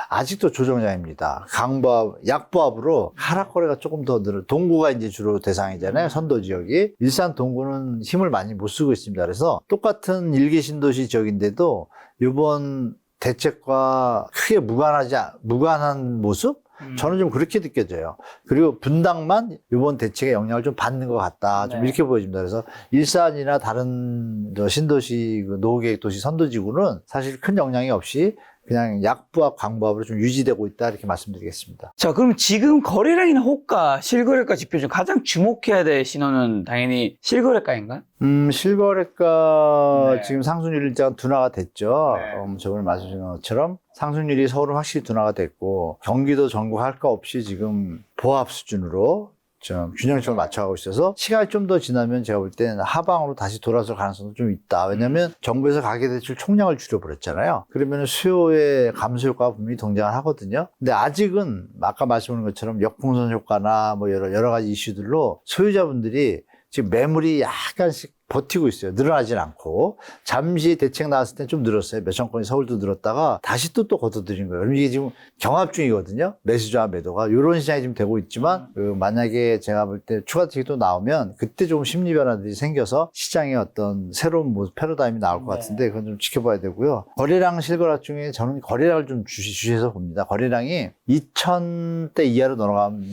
아직도 조정장입니다. 강보합, 약보합으로 하락거래가 조금 더 늘어. 동구가 이제 주로 대상이잖아요. 선도 지역이. 일산 동구는 힘을 많이 못 쓰고 있습니다. 그래서 똑같은 1기 신도시 지역인데도 이번 대책과 크게 무관한 모습? 저는 좀 그렇게 느껴져요. 그리고 분당만 이번 대책의 영향을 좀 받는 것 같다. 좀 이렇게 보여집니다. 그래서 일산이나 다른 신도시, 노후계획 도시 선도지구는 사실 큰 영향이 없이 그냥 약부합, 강부합으로 좀 유지되고 있다. 이렇게 말씀드리겠습니다. 자, 그럼 지금 거래량이나 호가, 실거래가 지표 중 가장 주목해야 될 신호는 당연히 실거래가인가요? 실거래가 지금 상승률이 일단 둔화가 됐죠. 저번에 말씀드린 것처럼 상승률이 서울은 확실히 둔화가 됐고 경기도 전국 할 거 없이 지금 보합 수준으로 좀 균형점을 맞춰가고 있어서 시간이 좀 더 지나면 제가 볼 때는 하방으로 다시 돌아설 가능성도 좀 있다. 왜냐하면 정부에서 가계대출 총량을 줄여버렸잖아요. 그러면 수요의 감소 효과가 분명히 등장을 하거든요. 근데 아직은 아까 말씀드린 것처럼 역풍선 효과나 뭐 여러 가지 이슈들로 소유자분들이 지금 매물이 약간씩 버티고 있어요. 늘어나진 않고. 잠시 대책 나왔을 때 좀 늘었어요. 몇천 건이 서울도 늘었다가 다시 또 걷어들인 거예요. 그럼 이게 지금 경합 중이거든요. 매수자 매도가. 이런 시장이 지금 되고 있지만 만약에 제가 볼 때 추가 대책이 또 나오면 그때 좀 심리 변화들이 생겨서 시장에 어떤 새로운 모습, 패러다임이 나올 것 같은데 그건 좀 지켜봐야 되고요. 거래량 실거래 중에 저는 거래량을 좀 주시해서 봅니다. 거래량이 2,000대 이하로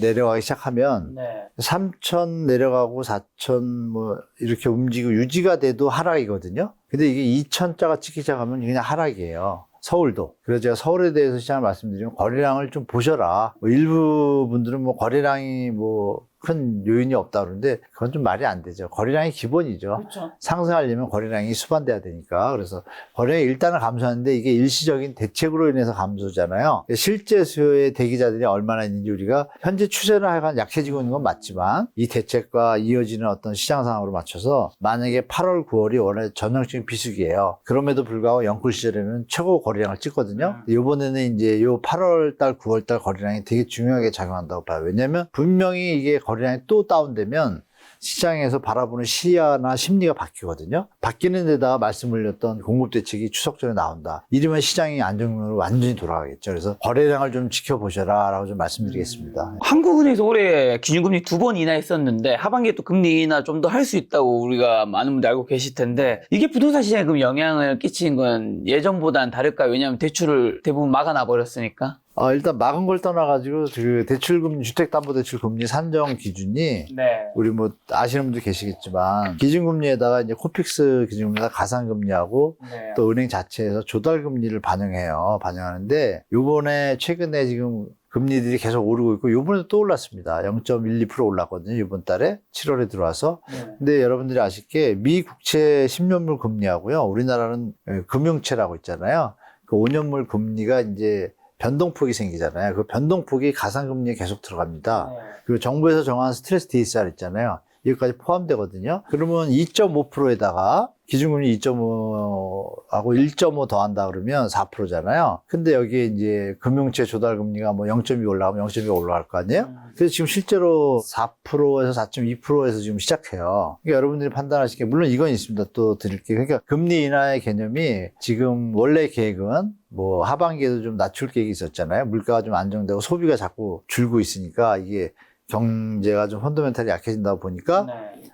내려가기 시작하면 3,000 내려가고 4,000 뭐 이렇게 움직이고 유지가 돼도 하락이거든요. 근데 이게 2,000자가 찍기 시작하면 그냥 하락이에요. 서울도. 그래서 제가 서울에 대해서 시장을 말씀드리면 거래량을 좀 보셔라. 뭐 일부 분들은 뭐 거래량이 뭐 큰 요인이 없다 그러는데 그건 좀 말이 안 되죠. 거래량이 기본이죠. 그렇죠. 상승하려면 거래량이 수반돼야 되니까. 그래서 거래량이 일단은 감소하는데 이게 일시적인 대책으로 인해서 감소잖아요. 실제 수요의 대기자들이 얼마나 있는지 우리가 현재 추세는 하여간 약해지고 있는 건 맞지만 이 대책과 이어지는 어떤 시장 상황으로 맞춰서 만약에 8월, 9월이 원래 전형적인 비수기예요. 그럼에도 불구하고 연끌 시절에는 최고 거래량을 찍거든요. 이번에는 이제 요 8월 달, 9월 달 거래량이 되게 중요하게 작용한다고 봐요. 왜냐면 분명히 이게 거래량이 또 다운되면 시장에서 바라보는 시야나 심리가 바뀌거든요. 바뀌는 데다가 말씀드렸던 공급대책이 추석 전에 나온다. 이러면 시장이 안정으로 완전히 돌아가겠죠. 그래서 거래량을 좀 지켜보셔라 라고 좀 말씀드리겠습니다. 한국은행에서 올해 기준금리 2번 인하했었는데 하반기에 또 금리 인하 좀 더 할 수 있다고 우리가 많은 분들 알고 계실 텐데 이게 부동산 시장에 그럼 영향을 끼치는 건 예전보다는 다를까요? 왜냐하면 대출을 대부분 막아놔 버렸으니까. 일단 막은 걸 떠나가지고 그 대출금리, 주택담보대출금리 산정 기준이 우리 뭐 아시는 분들 계시겠지만 기준금리에다가 이제 코픽스 기준금리에다 가산금리하고 또 은행 자체에서 조달금리를 반영하는데 요번에 최근에 지금 금리들이 계속 오르고 있고 요번에 또 올랐습니다. 0.12% 올랐거든요. 이번 달에 7월에 들어와서. 근데 여러분들이 아쉽게 미 국채 10년물 금리하고요. 우리나라는 금융채라고 있잖아요. 그 5년물 금리가 이제 변동폭이 생기잖아요. 그 변동폭이 가상금리에 계속 들어갑니다. 그리고 정부에서 정한 스트레스 DSR 있잖아요. 이것까지 포함되거든요. 그러면 2.5%에다가 기준금리 2.5하고 1.5 더한다 그러면 4%잖아요. 근데 여기에 이제 금융채 조달금리가 뭐 0.2 올라가면 0.2 올라갈 거 아니에요? 그래서 지금 실제로 4%에서 4.2%에서 지금 시작해요. 그러니까 여러분들이 판단하시기에, 물론 이건 있습니다. 또 드릴게요. 그러니까 금리 인하의 개념이 지금 원래 계획은 뭐 하반기에도 좀 낮출 계획이 있었잖아요. 물가가 좀 안정되고 소비가 자꾸 줄고 있으니까 이게 경제가 좀 펀더멘탈이 약해진다 보니까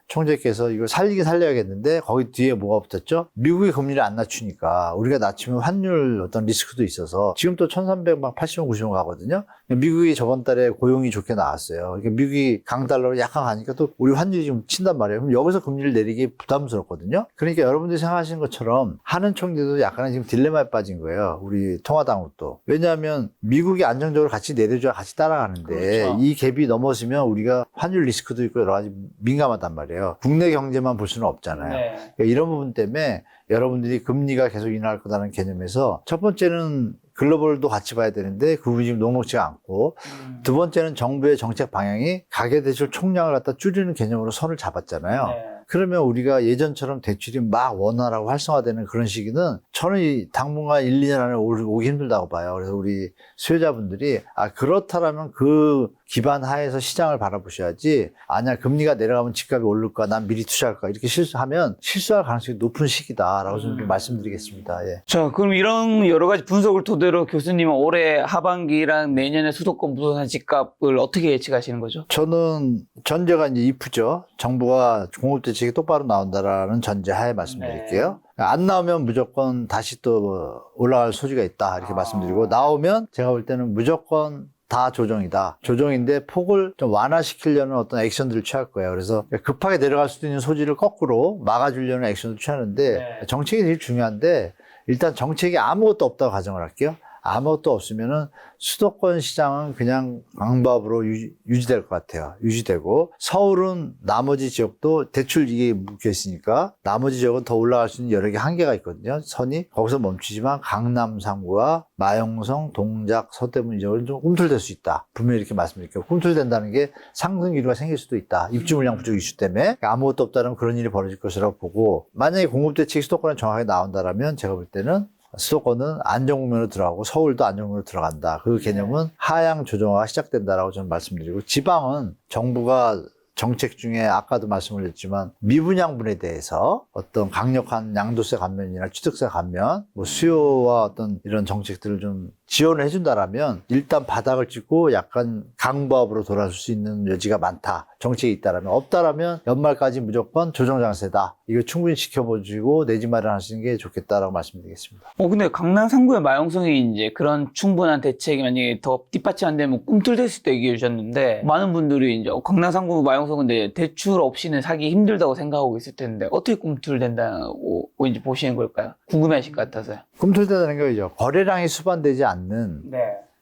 총재께서 이걸 살리긴 살려야겠는데 거기 뒤에 뭐가 붙었죠? 미국이 금리를 안 낮추니까 우리가 낮추면 환율 어떤 리스크도 있어서 지금 또 1300막 80원 90원 가거든요. 미국이 저번 달에 고용이 좋게 나왔어요. 그러니까 미국이 강달러로 약간 가니까 또 우리 환율이 좀 친단 말이에요. 그럼 여기서 금리를 내리기 부담스럽거든요. 그러니까 여러분들이 생각하시는 것처럼 하는 총재도 약간은 지금 딜레마에 빠진 거예요. 우리 통화당국도. 왜냐하면 미국이 안정적으로 같이 내려줘야 같이 따라가는데 그렇죠. 이 갭이 넘어서면 우리가 환율 리스크도 있고 여러 가지 민감하단 말이에요. 국내 경제만 볼 수는 없잖아요. 그러니까 이런 부분 때문에 여러분들이 금리가 계속 인하할 거다라는 개념에서 첫 번째는 글로벌도 같이 봐야 되는데 그 부분이 지금 녹록지가 않고 두 번째는 정부의 정책 방향이 가계대출 총량을 갖다 줄이는 개념으로 선을 잡았잖아요. 그러면 우리가 예전처럼 대출이 막 원활하고 활성화되는 그런 시기는 저는 이 당분간 1, 2년 안에 오기 힘들다고 봐요. 그래서 우리 수요자분들이 그렇다라면 그 기반 하에서 시장을 바라보셔야지, 아니야 금리가 내려가면 집값이 오를까 난 미리 투자할까 이렇게 실수하면 실수할 가능성이 높은 시기다라고 좀 말씀드리겠습니다. 예. 자, 그럼 이런 여러 가지 분석을 토대로 교수님은 올해 하반기랑 내년에 수도권 부동산 집값을 어떻게 예측하시는 거죠? 저는 전제가 이제 이프죠. 정부가 공급대책이 똑바로 나온다라는 전제 하에 말씀드릴게요. 안 나오면 무조건 다시 또 올라갈 소지가 있다 이렇게 말씀드리고, 나오면 제가 볼 때는 무조건 다 조정이다. 조정인데 폭을 좀 완화시키려는 어떤 액션들을 취할 거예요. 그래서 급하게 내려갈 수도 있는 소지를 거꾸로 막아주려는 액션을 취하는데 정책이 되게 중요한데, 일단 정책이 아무것도 없다고 가정을 할게요. 아무것도 없으면은 수도권 시장은 그냥 강bab으로 유지될 것 같아요. 유지되고, 서울은 나머지 지역도 대출 이게 묶여 있으니까 나머지 지역은 더 올라갈 수 있는 여러 개 한계가 있거든요. 선이 거기서 멈추지만 강남 3구와 마영성, 동작, 서대문 지역은 좀 꿈틀댈 수 있다. 분명히 이렇게 말씀드릴게요. 꿈틀댄다는 게 상승 기류가 생길 수도 있다. 입주 물량 부족 이슈 때문에 아무것도 없다면 그런 일이 벌어질 것이라고 보고, 만약에 공급대책이 수도권에 정확하게 나온다라면 제가 볼 때는 수도권은 안정국면으로 들어가고 서울도 안정국면으로 들어간다. 그 개념은 하향 조정화가 시작된다라고 저는 말씀드리고, 지방은 정부가 정책 중에 아까도 말씀을 드렸지만 미분양분에 대해서 어떤 강력한 양도세 감면이나 취득세 감면, 뭐 수요와 어떤 이런 정책들을 좀 지원을 해준다라면 일단 바닥을 찍고 약간 강보합으로 돌아설 수 있는 여지가 많다. 정책이 있다라면. 없다라면 연말까지 무조건 조정장세다. 이거 충분히 지켜보시고 내집 마련하시는 게 좋겠다라고 말씀드리겠습니다. 근데 강남 3구의 마용성이 이제 그런 충분한 대책이 만약에 더 뒷받침 안 되면 꿈틀댈 수 있다 얘기해 주셨는데, 많은 분들이 이제 강남 3구 마용성은 대출 없이는 사기 힘들다고 생각하고 있을 텐데 어떻게 꿈틀댄다고 이제 보시는 걸까요? 궁금해하실 것 같아서요. 꿈틀대다는 거죠. 거래량이 수반되지 않는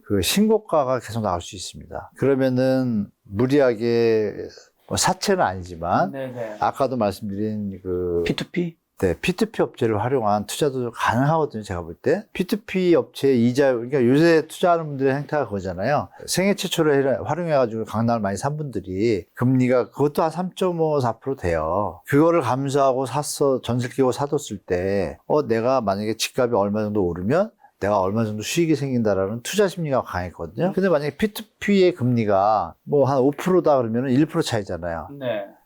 그 신고가가 계속 나올 수 있습니다. 그러면은 무리하게 뭐 사채는 아니지만 아까도 말씀드린 그 P2P? 네, P2P 업체를 활용한 투자도 가능하거든요, 제가 볼 때. P2P 업체 이자, 그러니까 요새 투자하는 분들의 행태가 그거잖아요. 생애 최초로 활용해가지고 강남을 많이 산 분들이 금리가 그것도 한 3.5, 4% 돼요. 그거를 감수하고 전세 끼고 사뒀을 때, 내가 만약에 집값이 얼마 정도 오르면 내가 얼마 정도 수익이 생긴다라는 투자 심리가 강했거든요. 근데 만약에 P2P의 금리가 뭐 한 5%다 그러면 1% 차이잖아요.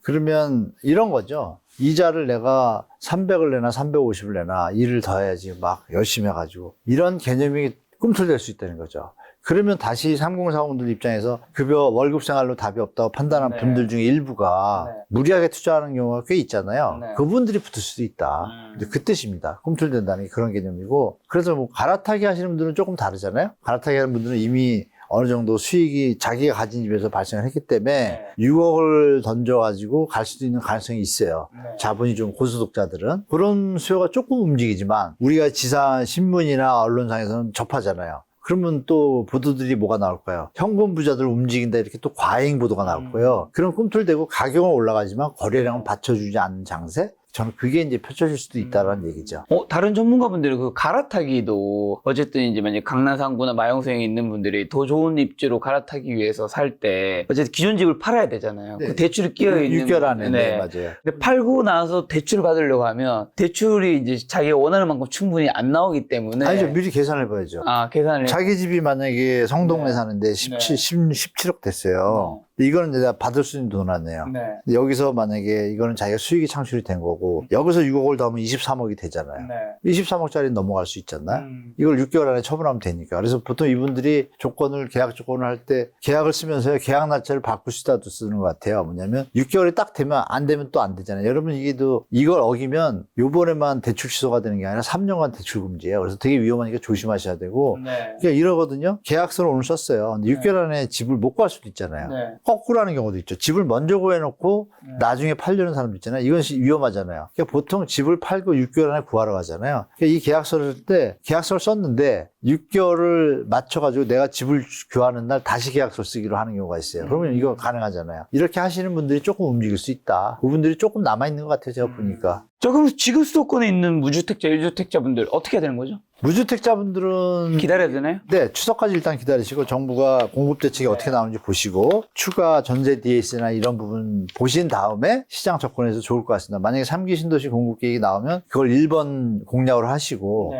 그러면 이런 거죠. 이자를 내가 300을 내나 350을 내나 일을 더 해야지 막 열심히 해가지고 이런 개념이 꿈틀댈 수 있다는 거죠. 그러면 다시 3040들 입장에서 급여 월급 생활로 답이 없다고 판단한 분들 중에 일부가 무리하게 투자하는 경우가 꽤 있잖아요. 그분들이 붙을 수도 있다. 그 뜻입니다. 꿈틀댄다는 게 그런 개념이고, 그래서 뭐 갈아타기 하시는 분들은 조금 다르잖아요. 갈아타기 하는 분들은 이미 어느 정도 수익이 자기가 가진 집에서 발생을 했기 때문에 6억을 던져가지고 갈 수도 있는 가능성이 있어요. 자본이 좀 고소득자들은. 그런 수요가 조금 움직이지만 우리가 지사 신문이나 언론상에서는 접하잖아요. 그러면 또 보도들이 뭐가 나올까요? 현금 부자들 움직인다 이렇게 또 과잉 보도가 나올 거예요. 그럼 꿈틀대고 가격은 올라가지만 거래량은 받쳐주지 않는 장세? 저는 그게 이제 펼쳐질 수도 있다라는 얘기죠. 다른 전문가분들이 그 갈아타기도 어쨌든 이제 만약 강남상구나 마용성에 있는 분들이 더 좋은 입지로 갈아타기 위해서 살 때 어쨌든 기존 집을 팔아야 되잖아요. 네. 그 대출이 끼어 있는 6개월 안에 네, 맞아요. 근데 팔고 나서 대출을 받으려고 하면 대출이 이제 자기가 원하는 만큼 충분히 안 나오기 때문에 아니죠. 미리 계산해 봐야죠. 계산을 자기 집이 만약에 성동네 네. 사는데 17억 됐어요. 이거는 내가 받을 수 있는 돈 아니에요. 네. 근데 여기서 만약에 이거는 자기가 수익이 창출이 된 거고 여기서 6억을 더하면 23억이 되잖아요. 네. 23억짜리 넘어갈 수 있잖아요. 이걸 6개월 안에 처분하면 되니까. 그래서 보통 이분들이 계약 조건을 할 때 계약을 쓰면서요. 계약 날짜를 바꿀 수다도 쓰는 것 같아요. 뭐냐면 6개월이 딱 되면 안 되면 또 안 되잖아요. 여러분 이걸 어기면 요번에만 대출 취소가 되는 게 아니라 3년간 대출 금지예요. 그래서 되게 위험하니까 조심하셔야 되고 네. 그러니까 이러거든요. 계약서를 오늘 썼어요. 근데 6개월 안에 집을 못 구할 수도 있잖아요. 네. 거꾸로 하는 경우도 있죠. 집을 먼저 구해놓고 나중에 팔려는 사람도 있잖아요. 이건 위험하잖아요. 그러니까 보통 집을 팔고 6개월 안에 구하러 가잖아요. 그러니까 이 계약서를 쓸 때 계약서를 썼는데 6개월을 맞춰가지고 내가 집을 구하는 날 다시 계약서 쓰기로 하는 경우가 있어요. 그러면 이거 가능하잖아요. 이렇게 하시는 분들이 조금 움직일 수 있다. 그분들이 조금 남아있는 것 같아요. 제가 보니까. 그럼 지금 수도권에 있는 무주택자, 1주택자분들 어떻게 해야 되는 거죠? 무주택자분들은 기다려야 되나요? 네, 추석까지 일단 기다리시고 정부가 공급 대책이 어떻게 나오는지 보시고 추가 전세 DS나 이런 부분 보신 다음에 시장 접근해서 좋을 것 같습니다. 만약에 3기 신도시 공급 계획이 나오면 그걸 1번 공략으로 하시고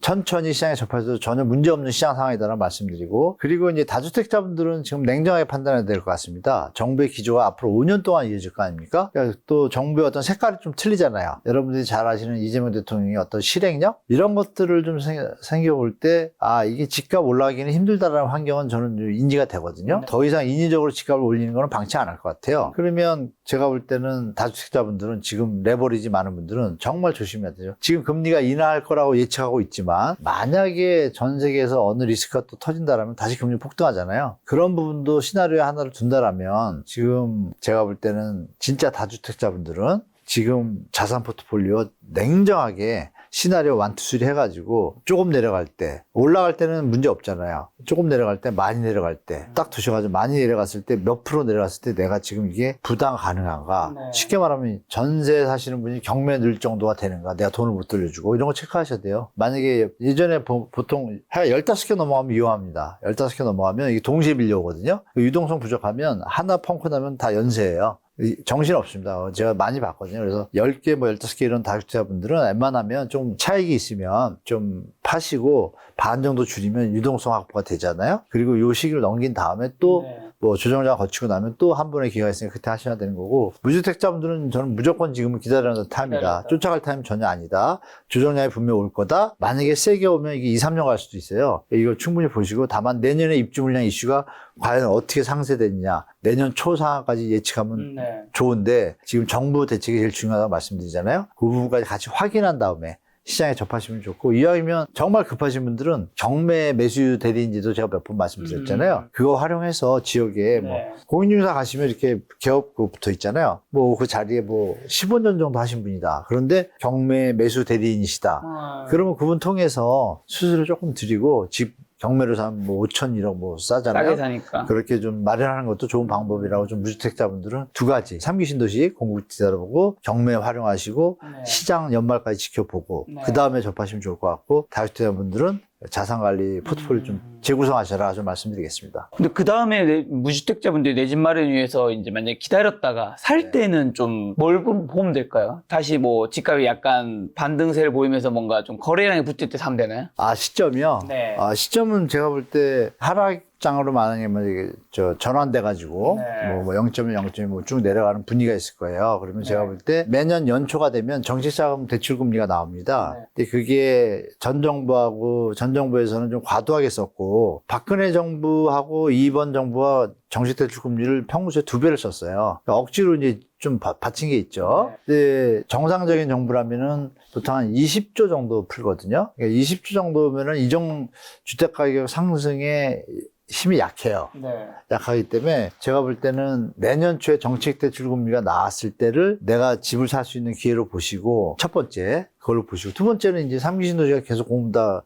천천히 시장에 접해서 전혀 문제없는 시장 상황이다라는 말씀드리고 그리고 이제 다주택자분들은 지금 냉정하게 판단해야 될 것 같습니다. 정부의 기조가 앞으로 5년 동안 이어질 거 아닙니까? 그러니까 또 정부의 어떤 색깔이 좀 틀리잖아요. 여러분들이 잘 아시는 이재명 대통령의 어떤 실행력? 이런 것들을 좀 생겨볼 때 이게 집값 올라가기는 힘들다라는 환경은 저는 좀 인지가 되거든요. 더 이상 인위적으로 집값을 올리는 거는 방치 안 할 것 같아요. 그러면 제가 볼 때는 다주택자분들은 지금 레버리지 많은 분들은 정말 조심해야 되죠. 지금 금리가 인하할 거라고 예측하고 있지만 만약에 전 세계에서 어느 리스크가 또 터진다라면 다시 금리 폭등하잖아요. 그런 부분도 시나리오에 하나를 둔다라면 지금 제가 볼 때는 진짜 다주택자분들은 지금 자산 포트폴리오 냉정하게 시나리오 1, 2, 3 해가지고 조금 내려갈 때 올라갈 때는 문제 없잖아요. 조금 내려갈 때 많이 내려갈 때 딱 두셔가지고 많이 내려갔을 때 몇 프로 내려갔을 때 내가 지금 이게 부담 가능한가 쉽게 말하면 전세 사시는 분이 경매 늘 정도가 되는가 내가 돈을 못 돌려주고 이런 거 체크하셔야 돼요. 만약에 예전에 보통 15개 넘어가면 위험합니다. 15개 넘어가면 이게 동시에 밀려오거든요. 유동성 부족하면 하나 펑크 나면 다 연세예요. 정신 없습니다. 제가 많이 봤거든요. 그래서 10개, 15개 이런 다주택자분들은 웬만하면 좀 차익이 있으면 좀 파시고 반 정도 줄이면 유동성 확보가 되잖아요. 그리고 요 시기를 넘긴 다음에 또 뭐 조정장 거치고 나면 또 한 번의 기회가 있으니까 그때 하셔야 되는 거고 무주택자분들은 저는 무조건 지금은 기다리는 타임이다. 쫓아갈 타임 전혀 아니다. 조정량이 분명 올 거다. 만약에 세게 오면 이게 2, 3년 갈 수도 있어요. 이걸 충분히 보시고 다만 내년에 입주 물량 이슈가 과연 어떻게 상쇄되느냐 내년 초 상황까지 예측하면 좋은데 지금 정부 대책이 제일 중요하다고 말씀드리잖아요. 그 부분까지 같이 확인한 다음에 시장에 접하시면 좋고 이왕이면 정말 급하신 분들은 경매 매수 대리인지도 제가 몇 번 말씀드렸잖아요. 그거 활용해서 지역에 뭐 공인중개사 가시면 이렇게 개업고 붙어 있잖아요. 뭐 그 자리에 뭐 15년 정도 하신 분이다. 그런데 경매 매수 대리인이시다. 그러면 그분 통해서 수수료 조금 드리고 집 경매로 사면 뭐 5천 1억 뭐 싸잖아요. 싸게 사니까. 그렇게 좀 마련하는 것도 좋은 방법이라고 좀 무주택자분들은 두 가지. 3기 신도시 공급 기다려보고 경매 활용하시고 시장 연말까지 지켜보고 그 다음에 접하시면 좋을 것 같고 다주택자분들은 자산관리 포트폴리오 좀 재구성하셔라 좀 말씀드리겠습니다. 근데 그 다음에 무주택자분들이 내 집 마련 위해서 이제 만약에 기다렸다가 살 때는 좀 뭘 보면 될까요? 다시 뭐 집값이 약간 반등세를 보이면서 뭔가 좀 거래량이 붙을 때 사면 되나요? 시점이요? 네. 시점은 제가 볼 때 하락장으로 만약에 전환돼가지고 뭐 0.1, 0.2 뭐 쭉 내려가는 분위기가 있을 거예요. 그러면 제가 볼 때 매년 연초가 되면 정책자금 대출금리가 나옵니다. 근데 그게 전 정부에서는 좀 과도하게 썼고 박근혜 정부하고 이번 정부와 정책대출금리를 평소에 2배를 썼어요. 그러니까 억지로 이제 좀 받친 게 있죠. 근데 정상적인 정부라면은 보통 한 20조 정도 풀거든요. 그러니까 20조 정도면은 주택가격 상승에 힘이 약해요. 약하기 때문에 제가 볼 때는 내년 초에 정책대출금리가 나왔을 때를 내가 집을 살 수 있는 기회로 보시고 첫 번째 그걸로 보시고 두 번째는 이제 3기 신도시가 계속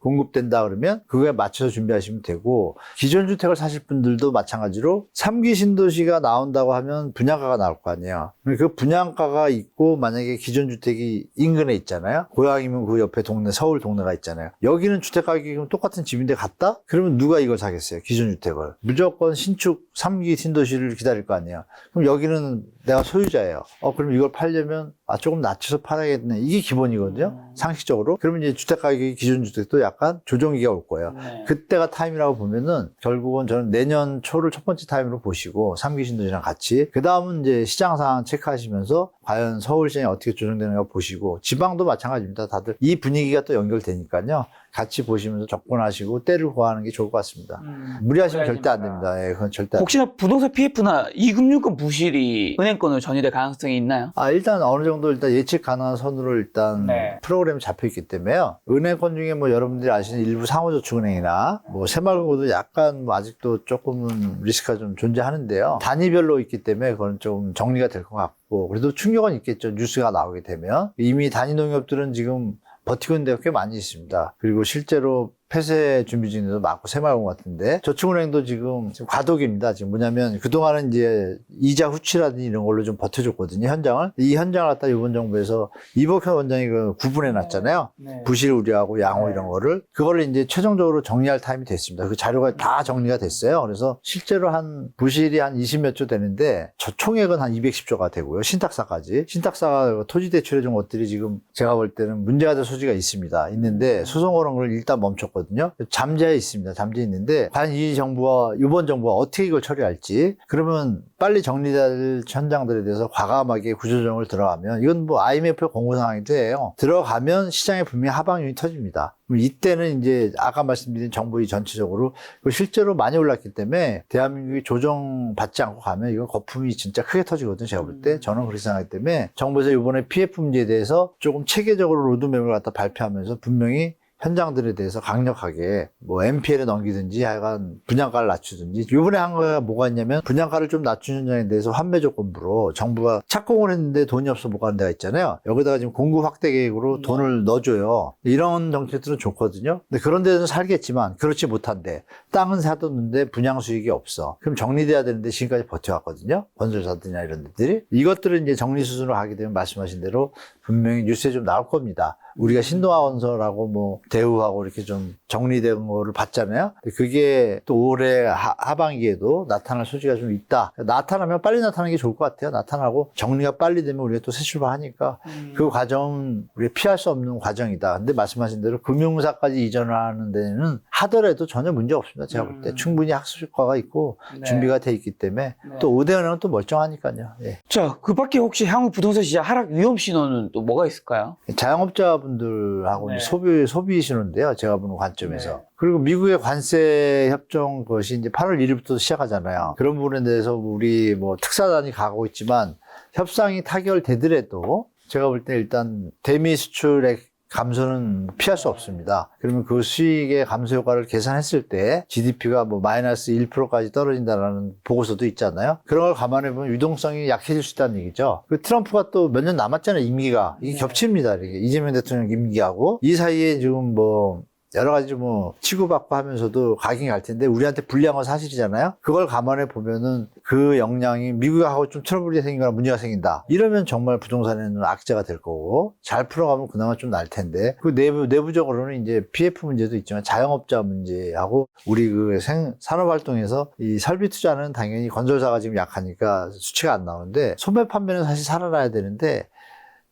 공급된다 그러면 그거에 맞춰서 준비하시면 되고 기존 주택을 사실 분들도 마찬가지로 3기 신도시가 나온다고 하면 분양가가 나올 거 아니에요. 그 분양가가 있고 만약에 기존 주택이 인근에 있잖아요. 고향이면 그 옆에 동네 서울 동네가 있잖아요. 여기는 주택 가격이 똑같은 집인데 같다? 그러면 누가 이걸 사겠어요? 기존 주택을. 무조건 신축 3기 신도시를 기다릴 거 아니에요. 그럼 여기는 내가 소유자예요. 그럼 이걸 팔려면 조금 낮춰서 팔아야겠네. 이게 기본이거든요. 상식적으로. 그러면 이제 주택 가격이 기존 주택도 약간 조정기가 올 거예요. 네. 그때가 타임이라고 보면은 결국은 저는 내년 초를 첫 번째 타임으로 보시고 3기 신도시랑 같이 그 다음은 이제 시장 상황 체크하시면서 과연 서울 시장이 어떻게 조정되는가 보시고 지방도 마찬가지입니다. 다들 이 분위기가 또 연결되니까요. 같이 보시면서 접근하시고 때를 구하는 게 좋을 것 같습니다. 무리하시면 절대 안 됩니다. 예, 그건 절대 안 혹시나 부동산 PF나 2금융권 부실이 은행권으로 전이될 가능성이 있나요? 일단 어느 정도 일단 예측 가능한 선으로 일단 네. 프로그램이 잡혀 있기 때문에요. 은행권 중에 뭐 여러분들이 아시는 일부 상호저축은행이나 뭐 새마을금고도 약간 뭐 아직도 조금은 리스크가 좀 존재하는데요. 단위별로 있기 때문에 그건 좀 정리가 될 것 같고 그래도 충격은 있겠죠. 뉴스가 나오게 되면 이미 단위 농협들은 지금 버티고 있는 데가 꽤 많이 있습니다. 그리고 실제로 폐쇄 준비 중인 데도 많고 새마을금 같은데 저축은행도 지금 과도기입니다. 지금 뭐냐면 그동안은 이제 이자 후취라든지 이런 걸로 좀 버텨줬거든요. 현장을. 이 현장을 갖다 이번 정부에서 이복현 원장이 그 구분해 놨잖아요. 네. 부실 우려하고 양호 네. 이런 거를 그거를 이제 최종적으로 정리할 타임이 됐습니다. 그 자료가 다 정리가 됐어요. 그래서 실제로 한 부실이 한 20몇 조 되는데 저 총액은 한 210조가 되고요. 신탁사까지. 신탁사가 토지 대출해 준 것들이 지금 제가 볼 때는 문제가 될 소지가 있습니다. 있는데 소송 거는 걸 일단 멈췄거든요. 잠재해 있습니다. 잠재해 있는데 과연 이 정부와 이번 정부가 어떻게 이걸 처리할지 그러면 빨리 정리될 현장들에 대해서 과감하게 구조조정을 들어가면 이건 뭐 IMF의 공고 상황이 돼요. 들어가면 시장에 분명히 하방률이 터집니다. 그럼 이때는 이제 아까 말씀드린 정부의 전체적으로 실제로 많이 올랐기 때문에 대한민국이 조정받지 않고 가면 이건 거품이 진짜 크게 터지거든요. 제가 볼 때. 저는 그렇게 생각하기 때문에 정부에서 이번에 PF 문제에 대해서 조금 체계적으로 로드맵을 갖다 발표하면서 분명히 현장들에 대해서 강력하게 뭐 MPL에 넘기든지 하여간 분양가를 낮추든지 이번에 한 거가 뭐가 있냐면 분양가를 좀 낮춘 현장에 대해서 환매 조건부로 정부가 착공을 했는데 돈이 없어 못 가는 데가 있잖아요. 여기다가 지금 공급 확대 계획으로 돈을 넣어줘요. 이런 정책들은 좋거든요. 근데 그런 데는 살겠지만 그렇지 못한데 땅은 사뒀는데 분양 수익이 없어. 그럼 정리돼야 되는데 지금까지 버텨왔거든요. 건설사들이나 이런 데들이. 이것들은 이제 정리 수준으로 가게 되면 말씀하신 대로 분명히 뉴스에 좀 나올 겁니다. 우리가 신동아 건설하고 뭐 대우하고 이렇게 좀 정리된 거를 봤잖아요. 근데 그게 또 올해 하반기에도 나타날 소지가 좀 있다. 나타나면 빨리 나타나는 게 좋을 것 같아요. 나타나고 정리가 빨리 되면 우리가 또 새 출발하니까 그 과정은 우리가 피할 수 없는 과정이다. 근데 말씀하신 대로 금융사까지 이전을 하는 데는 하더라도 전혀 문제 없습니다. 제가 볼 때 충분히 학습 효과가 있고 네. 준비가 준비가 돼 있기 때문에 또 5대은행은 또 멀쩡하니까요. 예. 자, 그 밖에 혹시 향후 부동산 시장 하락 위험 신호는 또 뭐가 있을까요? 자영업자분들하고 네. 소비 신호인데요. 제가 보는 관점에서. 네. 그리고 미국의 관세 협정 것이 이제 8월 1일부터 시작하잖아요. 그런 부분에 대해서 우리 뭐 특사단이 가고 있지만 협상이 타결되더라도 제가 볼 때 일단 대미 수출액 감소는 피할 수 없습니다. 그러면 그 수익의 감소 효과를 계산했을 때 GDP가 뭐 마이너스 1%까지 떨어진다라는 보고서도 있잖아요. 그런 걸 감안해 보면 유동성이 약해질 수 있다는 얘기죠. 그 트럼프가 또 몇 년 남았잖아요, 임기가. 이게 겹칩니다. 이게 이재명 대통령 임기하고 이 사이에 지금 뭐 여러 가지 뭐 치고받고 하면서도 각인이 갈 텐데 우리한테 불리한 건 사실이잖아요. 그걸 감안해 보면은 그 역량이 미국하고 좀 트러블이 생기거나 문제가 생긴다. 이러면 정말 부동산에는 악재가 될 거고 잘 풀어가면 그나마 좀 날 텐데 그 내부적으로는 이제 PF 문제도 있지만 자영업자 문제하고 우리 그 산업활동에서 이 설비 투자는 당연히 건설사가 지금 약하니까 수치가 안 나오는데 소매 판매는 사실 살아나야 되는데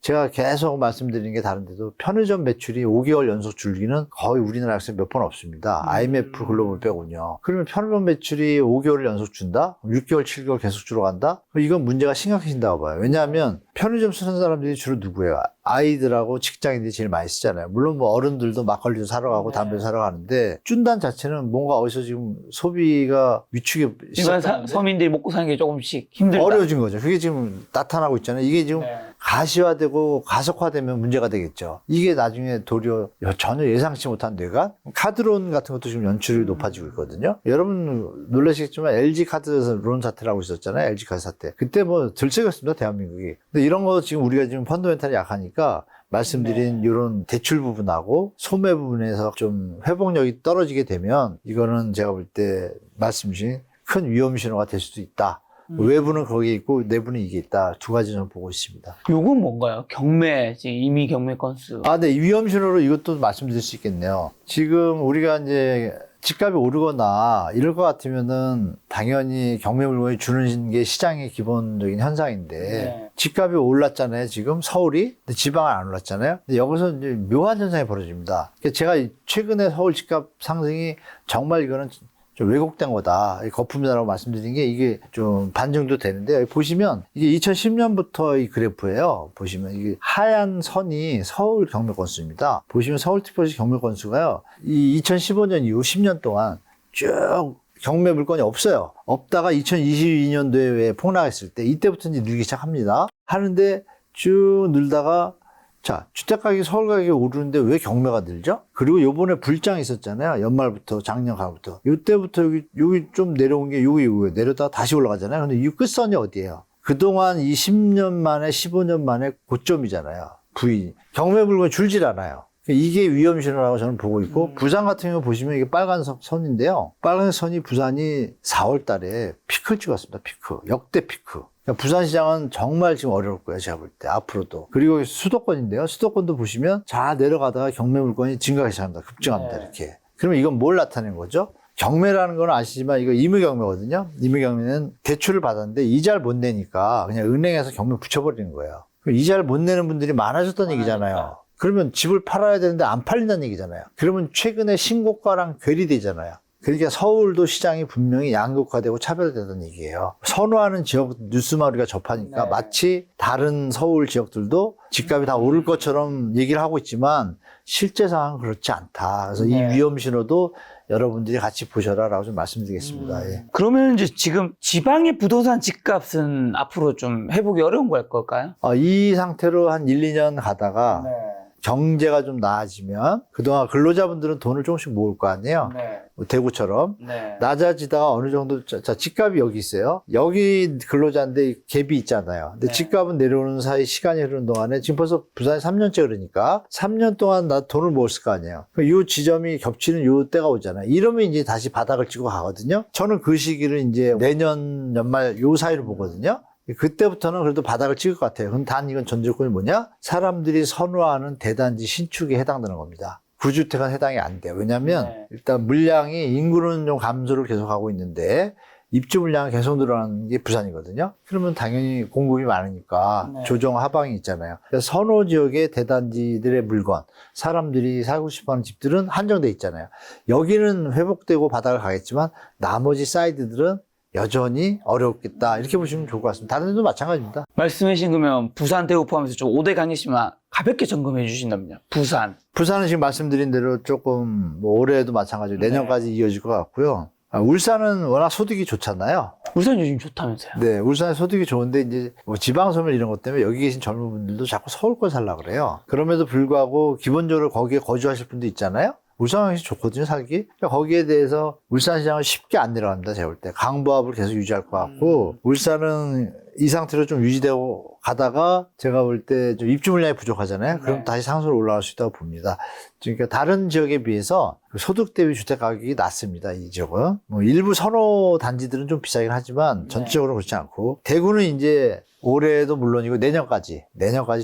제가 계속 말씀드리는 게 다른데도 편의점 매출이 5개월 연속 줄기는 거의 우리나라에서 몇 번 없습니다. IMF 글로벌 빼고요. 그러면 편의점 매출이 5개월 연속 준다? 6개월, 7개월 계속 줄어간다? 이건 문제가 심각해진다고 봐요. 왜냐하면 편의점 쓰는 사람들이 주로 누구예요? 아이들하고 직장인들이 제일 많이 쓰잖아요. 물론 뭐 어른들도 막걸리도 사러 가고 담배 사러 가는데 준다는 자체는 뭔가 어디서 지금 소비가 위축이 일반 시작하는데 서민들이 먹고 사는 게 조금씩 힘들다. 어려워진 거죠. 그게 지금 나타나고 있잖아요. 이게 지금 가시화되고 가속화되면 문제가 되겠죠. 이게 나중에 도리어 전혀 예상치 못한 뇌가 카드론 같은 것도 지금 연출이 높아지고 있거든요. 여러분 놀라시겠지만 LG 카드론 사태라고 있었잖아요. LG 카드 사태. 그때 뭐 들썩였습니다, 대한민국이. 근데 이런 거 지금 우리가 지금 펀더멘탈이 약하니까 말씀드린 이런 대출 부분하고 소매 부분에서 좀 회복력이 떨어지게 되면 이거는 제가 볼 때 말씀 주신 큰 위험 신호가 될 수도 있다. 외부는 거기에 있고 내부는 이게 있다. 두 가지 좀 보고 있습니다. 요건 뭔가요? 경매, 지금 이미 경매 건수. 네, 위험 신호로 이것도 말씀드릴 수 있겠네요. 지금 우리가 이제 집값이 오르거나 이럴 것 같으면은 당연히 경매 물건이 주는 게 시장의 기본적인 현상인데 네. 집값이 올랐잖아요. 지금 서울이. 근데 지방은 안 올랐잖아요. 근데 여기서 이제 묘한 현상이 벌어집니다. 그러니까 제가 최근에 서울 집값 상승이 정말 이거는 좀 왜곡된 거다. 거품이다라고 말씀드린 게 이게 좀 반증도 되는데 여기 보시면 이게 2010년부터 이 그래프예요. 보시면 이게 하얀 선이 서울 경매 건수입니다. 보시면 서울특별시 경매 건수가요. 이 2015년 이후 10년 동안 쭉 경매 물건이 없어요. 없다가 2022년도에 폭락했을 때 이때부터 이제 늘기 시작합니다. 하는데 쭉 늘다가 자, 주택가격이 서울 가격이 오르는데 왜 경매가 늘죠? 그리고 요번에 불장이 있었잖아요. 연말부터 작년 가을부터. 요때부터 여기 좀 내려온 게 여기 내려다가 다시 올라가잖아요. 근데 이 끝선이 어디예요? 그동안 이 10년 만에 15년 만에 고점이잖아요. 경매 물건이 줄질 않아요. 이게 위험 신호라고 저는 보고 있고 부산 같은 경우 보시면 이게 빨간 선인데요. 빨간 선이 부산이 4월 달에 피크를 찍었습니다. 역대 피크. 그러니까 부산시장은 정말 지금 어려울 거예요. 제가 볼 때 앞으로도. 그리고 수도권인데요. 수도권도 보시면 잘 내려가다가 경매 물건이 증가하기 시작합니다. 급증합니다. 네. 이렇게. 그러면 이건 뭘 나타내는 거죠? 경매라는 건 아시지만 이거 임의경매거든요. 임의경매는 대출을 받았는데 이자를 못 내니까 그냥 은행에서 경매 붙여버리는 거예요. 그럼 이자를 못 내는 분들이 많아졌다는 얘기잖아요. 그러면 집을 팔아야 되는데 안 팔린다는 얘기잖아요. 그러면 최근에 신고가랑 괴리되잖아요. 그러니까 서울도 시장이 분명히 양극화되고 차별되는 얘기예요. 선호하는 지역 뉴스만 우리가 접하니까 네. 마치 다른 서울 지역들도 집값이 다 오를 것처럼 얘기를 하고 있지만 실제 상황은 그렇지 않다. 그래서 이 네. 위험 신호도 여러분들이 같이 보셔라라고 좀 말씀드리겠습니다. 예. 그러면 이제 지금 지방의 부동산 집값은 앞으로 좀 회복이 어려운 걸 걸까요? 이 상태로 한 1, 2년 가다가 경제가 좀 나아지면 그동안 근로자분들은 돈을 조금씩 모을 거 아니에요. 뭐 대구처럼 네. 낮아지다가 어느 정도 자 집값이 여기 있어요. 여기 근로자인데 갭이 있잖아요. 근데 네. 집값은 내려오는 사이 시간이 흐르는 동안에 지금 벌써 부산이 3년째 그러니까 3년 동안 나 돈을 모았을 거 아니에요. 이 지점이 겹치는 요 때가 오잖아요. 이러면 이제 다시 바닥을 찍고 가거든요. 저는 그 시기를 이제 내년 연말 요 사이로 보거든요. 그때부터는 그래도 바닥을 찍을 것 같아요. 근데 단 이건 전 조건이 뭐냐? 사람들이 선호하는 대단지 신축에 해당되는 겁니다. 구주택은 해당이 안 돼요. 왜냐하면 일단 물량이 인구는 좀 감소를 계속하고 있는데 입주 물량이 계속 늘어나는 게 부산이거든요. 그러면 당연히 공급이 많으니까 조정 하방이 있잖아요. 그래서 선호 지역의 대단지들의 물건, 사람들이 살고 싶어하는 집들은 한정돼 있잖아요. 여기는 회복되고 바닥을 가겠지만 나머지 사이드들은 여전히 어렵겠다. 이렇게 보시면 좋을 것 같습니다. 다른 데도 마찬가지입니다. 말씀하신 거면 부산, 대구 포함해서 좀 5대 강의시만 가볍게 점검해 주신다면요. 부산은 지금 말씀드린 대로 조금 뭐 올해도 마찬가지로 내년까지 이어질 것 같고요. 울산은 워낙 소득이 좋잖아요. 울산 요즘 좋다면서요? 네, 울산의 소득이 좋은데 이제 뭐 지방소멸 이런 것 때문에 여기 계신 젊은 분들도 자꾸 서울 걸 살려고 그래요. 그럼에도 불구하고 기본적으로 거기에 거주하실 분도 있잖아요. 울산이 좋거든요, 살기. 그러니까 거기에 대해서 울산 시장은 쉽게 안 내려갑니다, 제가 볼 때. 강보합을 계속 유지할 것 같고, 울산은 이 상태로 좀 유지되고 가다가 제가 볼 때 좀 입주 물량이 부족하잖아요. 그럼 다시 상승으로 올라갈 수 있다고 봅니다. 그러니까 다른 지역에 비해서 소득 대비 주택 가격이 낮습니다, 이 지역은. 뭐 일부 선호 단지들은 좀 비싸긴 하지만 전체적으로 그렇지 않고, 대구는 이제 올해도 물론이고 내년까지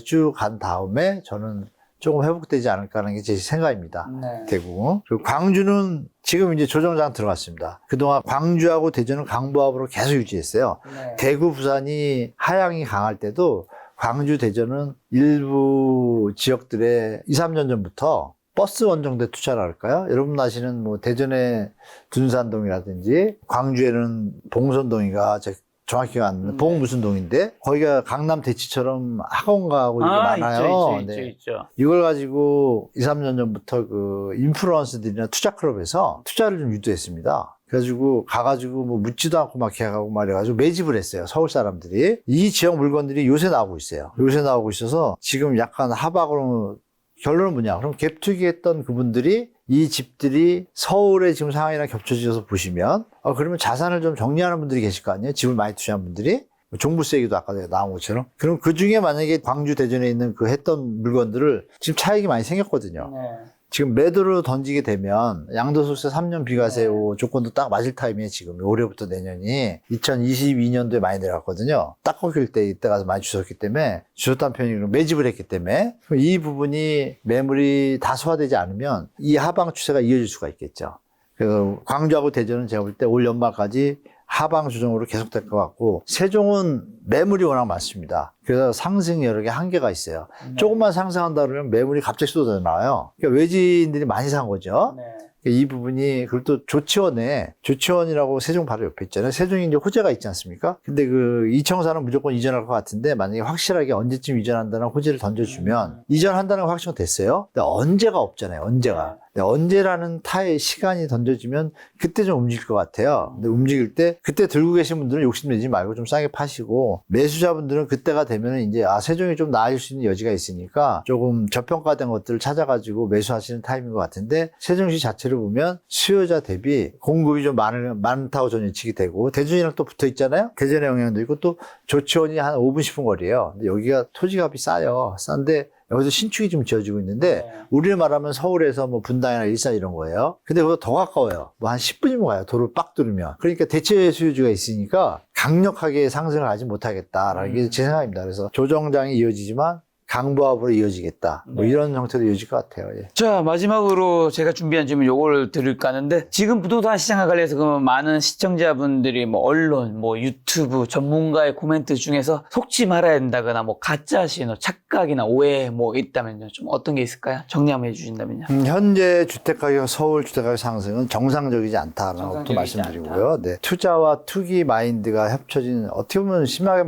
쭉 간 다음에 저는 조금 회복되지 않을까 하는 게 제 생각입니다. 대구. 그리고 광주는 지금 이제 조정장 들어갔습니다. 그동안 광주하고 대전은 강보합으로 계속 유지했어요. 대구, 부산이 하향이 강할 때도 광주, 대전은 일부 지역들의 2, 3년 전부터 버스 원정대 투자를 할까요? 여러분 아시는 뭐 대전의 둔산동이라든지 광주에는 봉선동이가 정확히가 안 나는 봉 무슨 동인데 거기가 강남 대치처럼 학원가하고 이게 많아요. 있죠. 이걸 가지고 2, 3년 전부터 그 인플루언서들이나 투자 클럽에서 투자를 좀 유도했습니다. 그래가지고 가가지고 뭐 묻지도 않고 막 계약하고 말해가지고 매집을 했어요. 서울 사람들이. 이 지역 물건들이 요새 나오고 있어요. 요새 나오고 있어서 지금 약간 하박으로 결론은 뭐냐. 그럼 갭투기 했던 그분들이 이 집들이 서울의 지금 상황이랑 겹쳐져서 보시면 그러면 자산을 좀 정리하는 분들이 계실 거 아니에요? 집을 많이 투자한 분들이. 종부세 얘기도 아까 나온 것처럼. 그럼 그 중에 만약에 광주, 대전에 있는 그 했던 물건들을 지금 차익이 많이 생겼거든요. 네. 지금 매도로 던지게 되면 양도소득세 3년 비과세 조건도 딱 맞을 타임이에요. 지금 올해부터 내년이 2022년도에 많이 내려갔거든요. 딱 꺾일 때 이때 가서 많이 주셨기 때문에 주셨다는 편이 매집을 했기 때문에 이 부분이 매물이 다소화되지 않으면 이 하방 추세가 이어질 수가 있겠죠. 그래서 광주하고 대전은 제가 볼 때 올 연말까지 하방 조정으로 계속될 것 같고 세종은 매물이 워낙 많습니다. 그래서 상승 여러 개 한계가 있어요. 조금만 상승한다 그러면 매물이 갑자기 쏟아져 나와요. 그러니까 외지인들이 많이 산 거죠. 네. 이 부분이 그리고 또 조치원이라고 세종 바로 옆에 있잖아요. 세종이 이제 호재가 있지 않습니까? 근데 그 이청사는 무조건 이전할 것 같은데 만약에 확실하게 언제쯤 이전한다는 호재를 던져주면 이전한다는 건 확정 됐어요. 근데 언제가 없잖아요. 언제가. 근데 언제라는 타의 시간이 던져지면 그때 좀 움직일 것 같아요. 근데 움직일 때 그때 들고 계신 분들은 욕심내지 말고 좀 싸게 파시고 매수자분들은 그때가 되면 이제 세종이 좀 나아질 수 있는 여지가 있으니까 조금 저평가된 것들을 찾아가지고 매수하시는 타임인 것 같은데 세종시 자체를 보면 수요자 대비 공급이 좀 많다고 저는 예측이 되고 대전이랑 또 붙어 있잖아요. 대전의 영향도 있고 또 조치원이 한 5분 10분 거리예요. 근데 여기가 토지값이 싸요. 싼데 여기서 신축이 좀 지어지고 있는데 우리를 말하면 서울에서 뭐 분당이나 일산 이런 거예요. 근데 그거 더 가까워요. 뭐 한 10분이면 가요. 도로를 빡 뚫으면. 그러니까 대체 수요지가 있으니까 강력하게 상승을 하지 못하겠다라는 게 제 생각입니다. 그래서 조정장이 이어지지만 강보합으로 이어지겠다. 뭐 이런 형태로 이어질 것 같아요. 예. 자, 마지막으로 제가 준비한 질문 요거를 드릴까 하는데 지금 부동산 시장과 관련해서 그 많은 시청자분들이 뭐 언론, 뭐 유튜브 전문가의 코멘트 중에서 속지 말아야 된다거나 뭐 가짜 신호, 착각이나 오해 뭐 있다면요. 좀 어떤 게 있을까요? 정리 한번 해주신다면요. 현재 주택가격, 서울 주택가격 상승은 정상적이지 않다라는 것도 말씀드리고요. 네. 투자와 투기 마인드가 합쳐진 어떻게 보면 심하게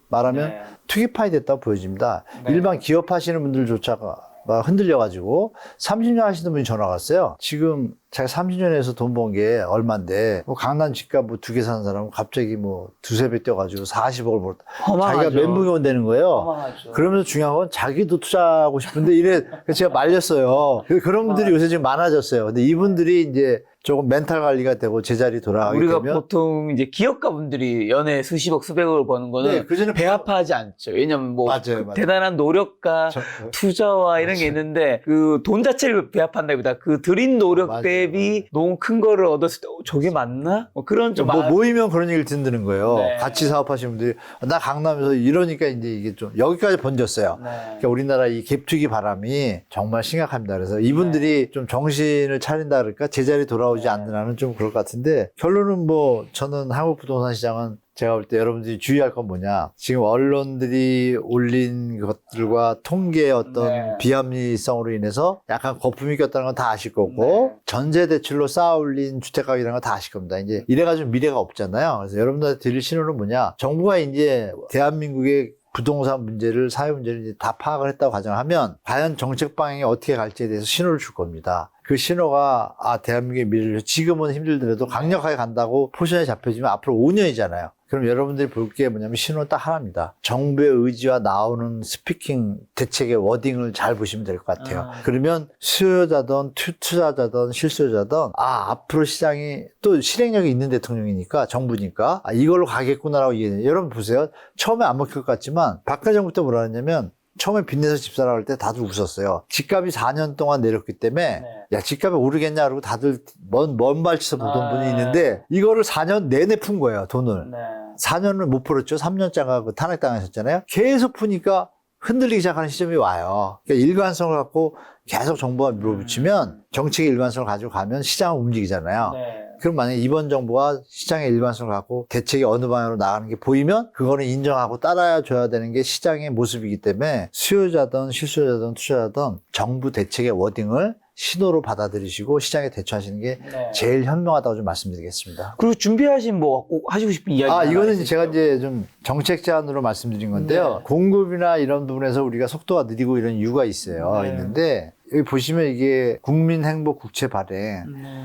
말하면 투기파이 됐다고 보여집니다. 일반 기업 하시는 분들조차가 흔들려가지고 30년 하시는 분이 전화 왔어요. 지금 자기 30년에서 돈 번 게 얼만데 뭐 강남 집값 뭐 2개 사는 사람은 갑자기 뭐 두세 배 뛰어가지고 40억을 벌었다. 자기가 멘붕이 온다는 거예요. 허망하죠. 그러면서 중요한 건 자기도 투자하고 싶은데 이래 제가 말렸어요. 그런 분들이 요새 지금 많아졌어요. 근데 이분들이 이제 조금 멘탈 관리가 되고 제자리 돌아가게 우리가 되면 보통 이제 기업가분들이 연에 수십억, 수백억을 버는 거는 네, 그전에 배합하지 않죠. 왜냐면 뭐 맞아요. 대단한 노력과 투자와 이런 게 있는데 그 돈 자체를 배합한다기보다 그 들인 노력 맞아요. 대비 너무 큰 거를 얻었을 때 저게 맞나? 뭐 그런 좀 모이면 그런 얘기를 듣는 거예요. 네. 같이 사업하시는 분들이 나 강남에서 이러니까 이제 이게 좀 여기까지 번졌어요. 네. 그러니까 우리나라 이 갭투기 바람이 정말 심각합니다. 그래서 이분들이 좀 정신을 차린다 그럴까 제자리 돌아오지 않느냐는 좀 그럴 것 같은데 결론은 뭐 저는 한국 부동산 시장은 제가 볼 때 여러분들이 주의할 건 뭐냐. 지금 언론들이 올린 것들과 통계의 어떤 비합리성으로 인해서 약간 거품이 꼈다는 건 다 아실 거고 전세 대출로 쌓아 올린 주택가격이라는 건 다 아실 겁니다. 이제 이래가지고 미래가 없잖아요. 그래서 여러분들한테 드릴 신호는 뭐냐. 정부가 이제 대한민국의 부동산 문제를, 사회 문제를 이제 다 파악을 했다고 가정하면 과연 정책 방향이 어떻게 갈지에 대해서 신호를 줄 겁니다. 그 신호가 대한민국의 미래를 지금은 힘들더라도 강력하게 간다고 포션에 잡혀지면 앞으로 5년이잖아요. 그럼 여러분들이 볼 게 뭐냐면 신호는 딱 하나입니다. 정부의 의지와 나오는 스피킹 대책의 워딩을 잘 보시면 될 것 같아요. 그러면 수요자든 투자자든 실수요자든 앞으로 시장이 또 실행력이 있는 대통령이니까 정부니까 이걸로 가겠구나라고 이해해요. 여러분 보세요. 처음에 안 먹힐 것 같지만 박근혜 정부 때 뭐라 했냐면 처음에 빚내서 집 사라고 할 때 다들 웃었어요. 집값이 4년 동안 내렸기 때문에 야 집값이 오르겠냐 그러고 다들 먼 발치서 보던 분이 있는데 이거를 4년 내내 푼 거예요. 돈을. 4년을 못 풀었죠. 3년짜가 그 탄핵당하셨잖아요. 계속 푸니까 흔들리기 시작하는 시점이 와요. 그러니까 일관성을 갖고 계속 정부가 밀어붙이면 정책의 일관성을 가지고 가면 시장은 움직이잖아요. 그럼 만약에 이번 정부가 시장의 일관성을 갖고 대책이 어느 방향으로 나가는 게 보이면 그거는 인정하고 따라줘야 되는 게 시장의 모습이기 때문에 수요자든 실수요자든 투자자든 정부 대책의 워딩을 신호로 받아들이시고 시장에 대처하시는 게 제일 현명하다고 좀 말씀드리겠습니다. 그리고 준비하신 뭐 꼭 하시고 싶은 이야기 이거는 제가 이제 좀 정책 제안으로 말씀드린 건데요. 공급이나 이런 부분에서 우리가 속도가 느리고 이런 이유가 있어요. 있는데 여기 보시면 이게 국민행복국채 발행.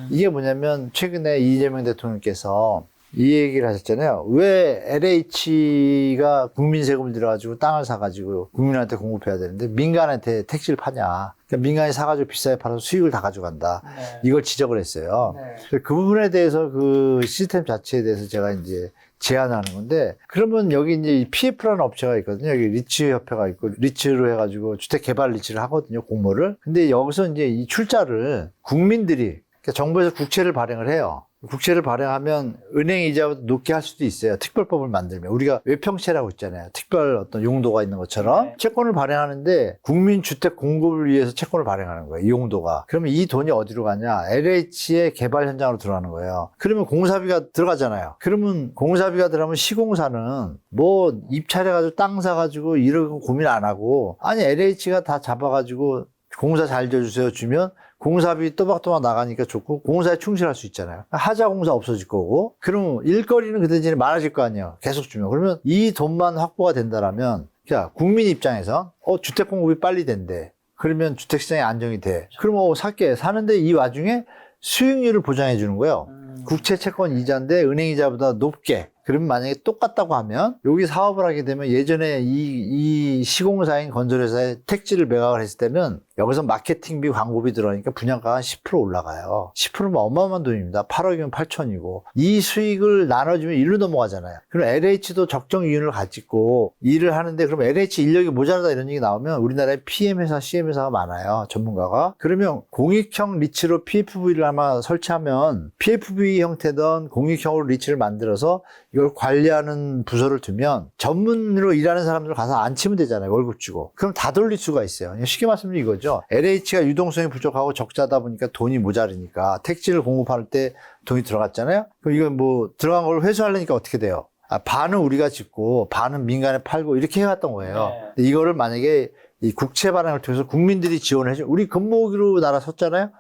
이게 뭐냐면 최근에 이재명 대통령께서 이 얘기를 하셨잖아요. 왜 LH가 국민 세금을 들여가지고 땅을 사가지고 국민한테 공급해야 되는데 민간한테 택지를 파냐. 그러니까 민간이 사가지고 비싸게 팔아서 수익을 다 가져간다. 이걸 지적을 했어요. 그래서 그 부분에 대해서 그 시스템 자체에 대해서 제가 이제 제안하는 건데, 그러면 여기 이제 PF라는 업체가 있거든요. 여기 리츠 협회가 있고, 리츠로 해가지고 주택 개발 리츠를 하거든요. 공모를. 근데 여기서 이제 이 출자를 국민들이, 그러니까 정부에서 국채를 발행을 해요. 국채를 발행하면 은행 이자보다 높게 할 수도 있어요. 특별법을 만들면. 우리가 외평채라고 있잖아요. 특별 어떤 용도가 있는 것처럼 채권을 발행하는데 국민 주택 공급을 위해서 채권을 발행하는 거예요. 이 용도가. 그러면 이 돈이 어디로 가냐? LH의 개발 현장으로 들어가는 거예요. 그러면 공사비가 들어가잖아요. 그러면 공사비가 들어가면 시공사는 뭐 입찰해가지고 땅 사가지고 이러고 고민 안 하고, 아니 LH가 다 잡아가지고 공사 잘 지어주세요 주면 공사비 또박또박 나가니까 좋고 공사에 충실할 수 있잖아요. 하자 공사 없어질 거고, 그럼 일거리는 그 대신에 많아질 거 아니에요. 계속 주면. 그러면 이 돈만 확보가 된다라면, 그러니까 국민 입장에서 주택 공급이 빨리 된대. 그러면 주택 시장이 안정이 돼. 그러면 살게 사는데 이 와중에 수익률을 보장해 주는 거예요. 국채 채권 이자인데 은행 이자보다 높게. 그러면 만약에 똑같다고 하면 여기 사업을 하게 되면, 예전에 이 시공사인 건설회사에 택지를 매각을 했을 때는 여기서 마케팅비, 광고비 들어가니까 분양가가 10% 올라가요. 10%면 어마어마한 돈입니다. 8억이면 8천이고. 이 수익을 나눠주면 일로 넘어가잖아요. 그럼 LH도 적정 이윤을 가지고 일을 하는데, 그럼 LH 인력이 모자라다 이런 얘기 나오면 우리나라에 PM회사, CM회사가 많아요. 전문가가. 그러면 공익형 리츠로 PFV를 아마 설치하면, PFV 형태든 공익형으로 리츠를 만들어서 이걸 관리하는 부서를 두면 전문으로 일하는 사람들 가서 앉히면 되잖아요. 월급 주고. 그럼 다 돌릴 수가 있어요. 쉽게 말씀드리면 이거죠. LH가 유동성이 부족하고 적자다 보니까 돈이 모자르니까 택지를 공급할 때 돈이 들어갔잖아요. 그럼 이건 뭐 들어간 걸 회수하려니까 어떻게 돼요? 반은 우리가 짓고 반은 민간에 팔고 이렇게 해왔던 거예요. 근데 이거를 만약에 이 국채 발행을 통해서 국민들이 지원을 해줘. 우리 금모으기로 나라 섰잖아요.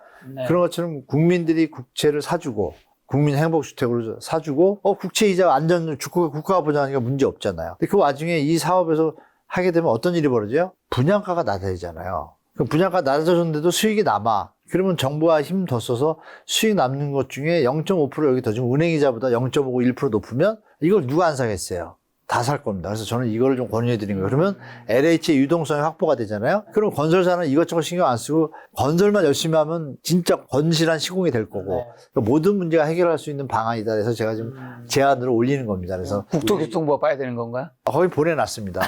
그런 것처럼 국민들이 국채를 사주고, 국민행복주택으로 사주고, 국채 이자 안전 국가가 보장하니까 문제 없잖아요. 근데 그 와중에 이 사업에서 하게 되면 어떤 일이 벌어져요? 분양가가 낮아지잖아요. 그럼 분양가 낮아졌는데도 수익이 남아. 그러면 정부가 힘 더 써서 수익 남는 것 중에 0.5% 여기 더 주면 은행이자보다 0.5, 1% 높으면 이걸 누가 안 사겠어요? 다 살 겁니다. 그래서 저는 이거를 좀 권유해 드린 거예요. 그러면 LH의 유동성이 확보가 되잖아요. 그럼 건설사는 이것저것 신경 안 쓰고 건설만 열심히 하면 진짜 건실한 시공이 될 거고, 그러니까 모든 문제가 해결할 수 있는 방안이다. 그래서 제가 지금 제안으로 올리는 겁니다. 그래서 국토교통부가 봐야 되는 건가요? 거의 보내놨습니다.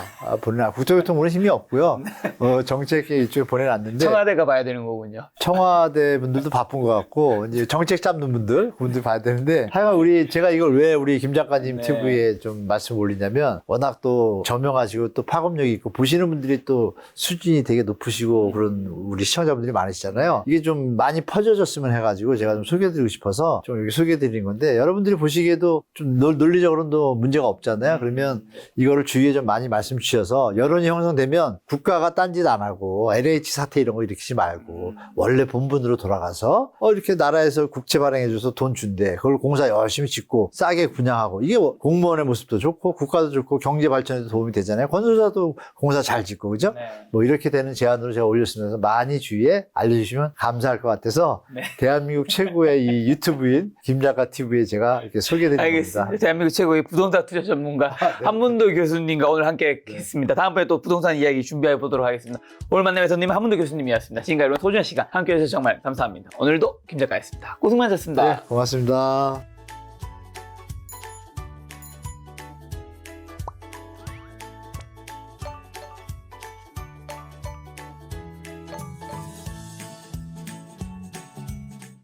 국토교통부는 힘이 없고요. 정책에 이쪽에 보내놨는데 청와대가 봐야 되는 거군요. 청와대 분들도 바쁜 것 같고, 이제 정책 잡는 그분들 봐야 되는데, 하여간 제가 이걸 왜 우리 김 작가님 TV에 좀 말씀 올리냐면, 워낙 또 저명하시고 또 파급력이 있고 보시는 분들이 또 수준이 되게 높으시고 그런 우리 시청자분들이 많으시잖아요. 이게 좀 많이 퍼져졌으면 해가지고 제가 좀 소개해드리고 싶어서 좀 여기 소개해드린 건데, 여러분들이 보시기에도 좀 논리적으로도 문제가 없잖아요. 그러면 이거를 주위에 좀 많이 말씀 주셔서 여론이 형성되면 국가가 딴짓 안 하고 LH 사태 이런 거 일으키지 말고 원래 본분으로 돌아가서 이렇게 나라에서 국채 발행해줘서 돈 준대. 그걸 공사 열심히 짓고 싸게 분양하고, 이게 공무원의 모습도 좋고 국가도 좋고 경제 발전에도 도움이 되잖아요. 건설사도 공사 잘 짓고, 그죠? 뭐 이렇게 되는 제안으로 제가 올렸으면서 많이 주위에 알려주시면 감사할 것 같아서 대한민국 최고의 이 유튜브인 김작가 TV에 제가 이렇게 소개해드린 알겠습니다. 겁니다. 대한민국 최고의 부동산 투자 전문가 한문도 교수님과 오늘 함께 했습니다. 다음번에 또 부동산 이야기 준비해 보도록 하겠습니다. 오늘 만난 회원님 한문도 교수님이었습니다. 지금까지 여러분 소중한 시간 함께 해주셔서 정말 감사합니다. 오늘도 김 작가였습니다. 고생 많으셨습니다. 네, 고맙습니다.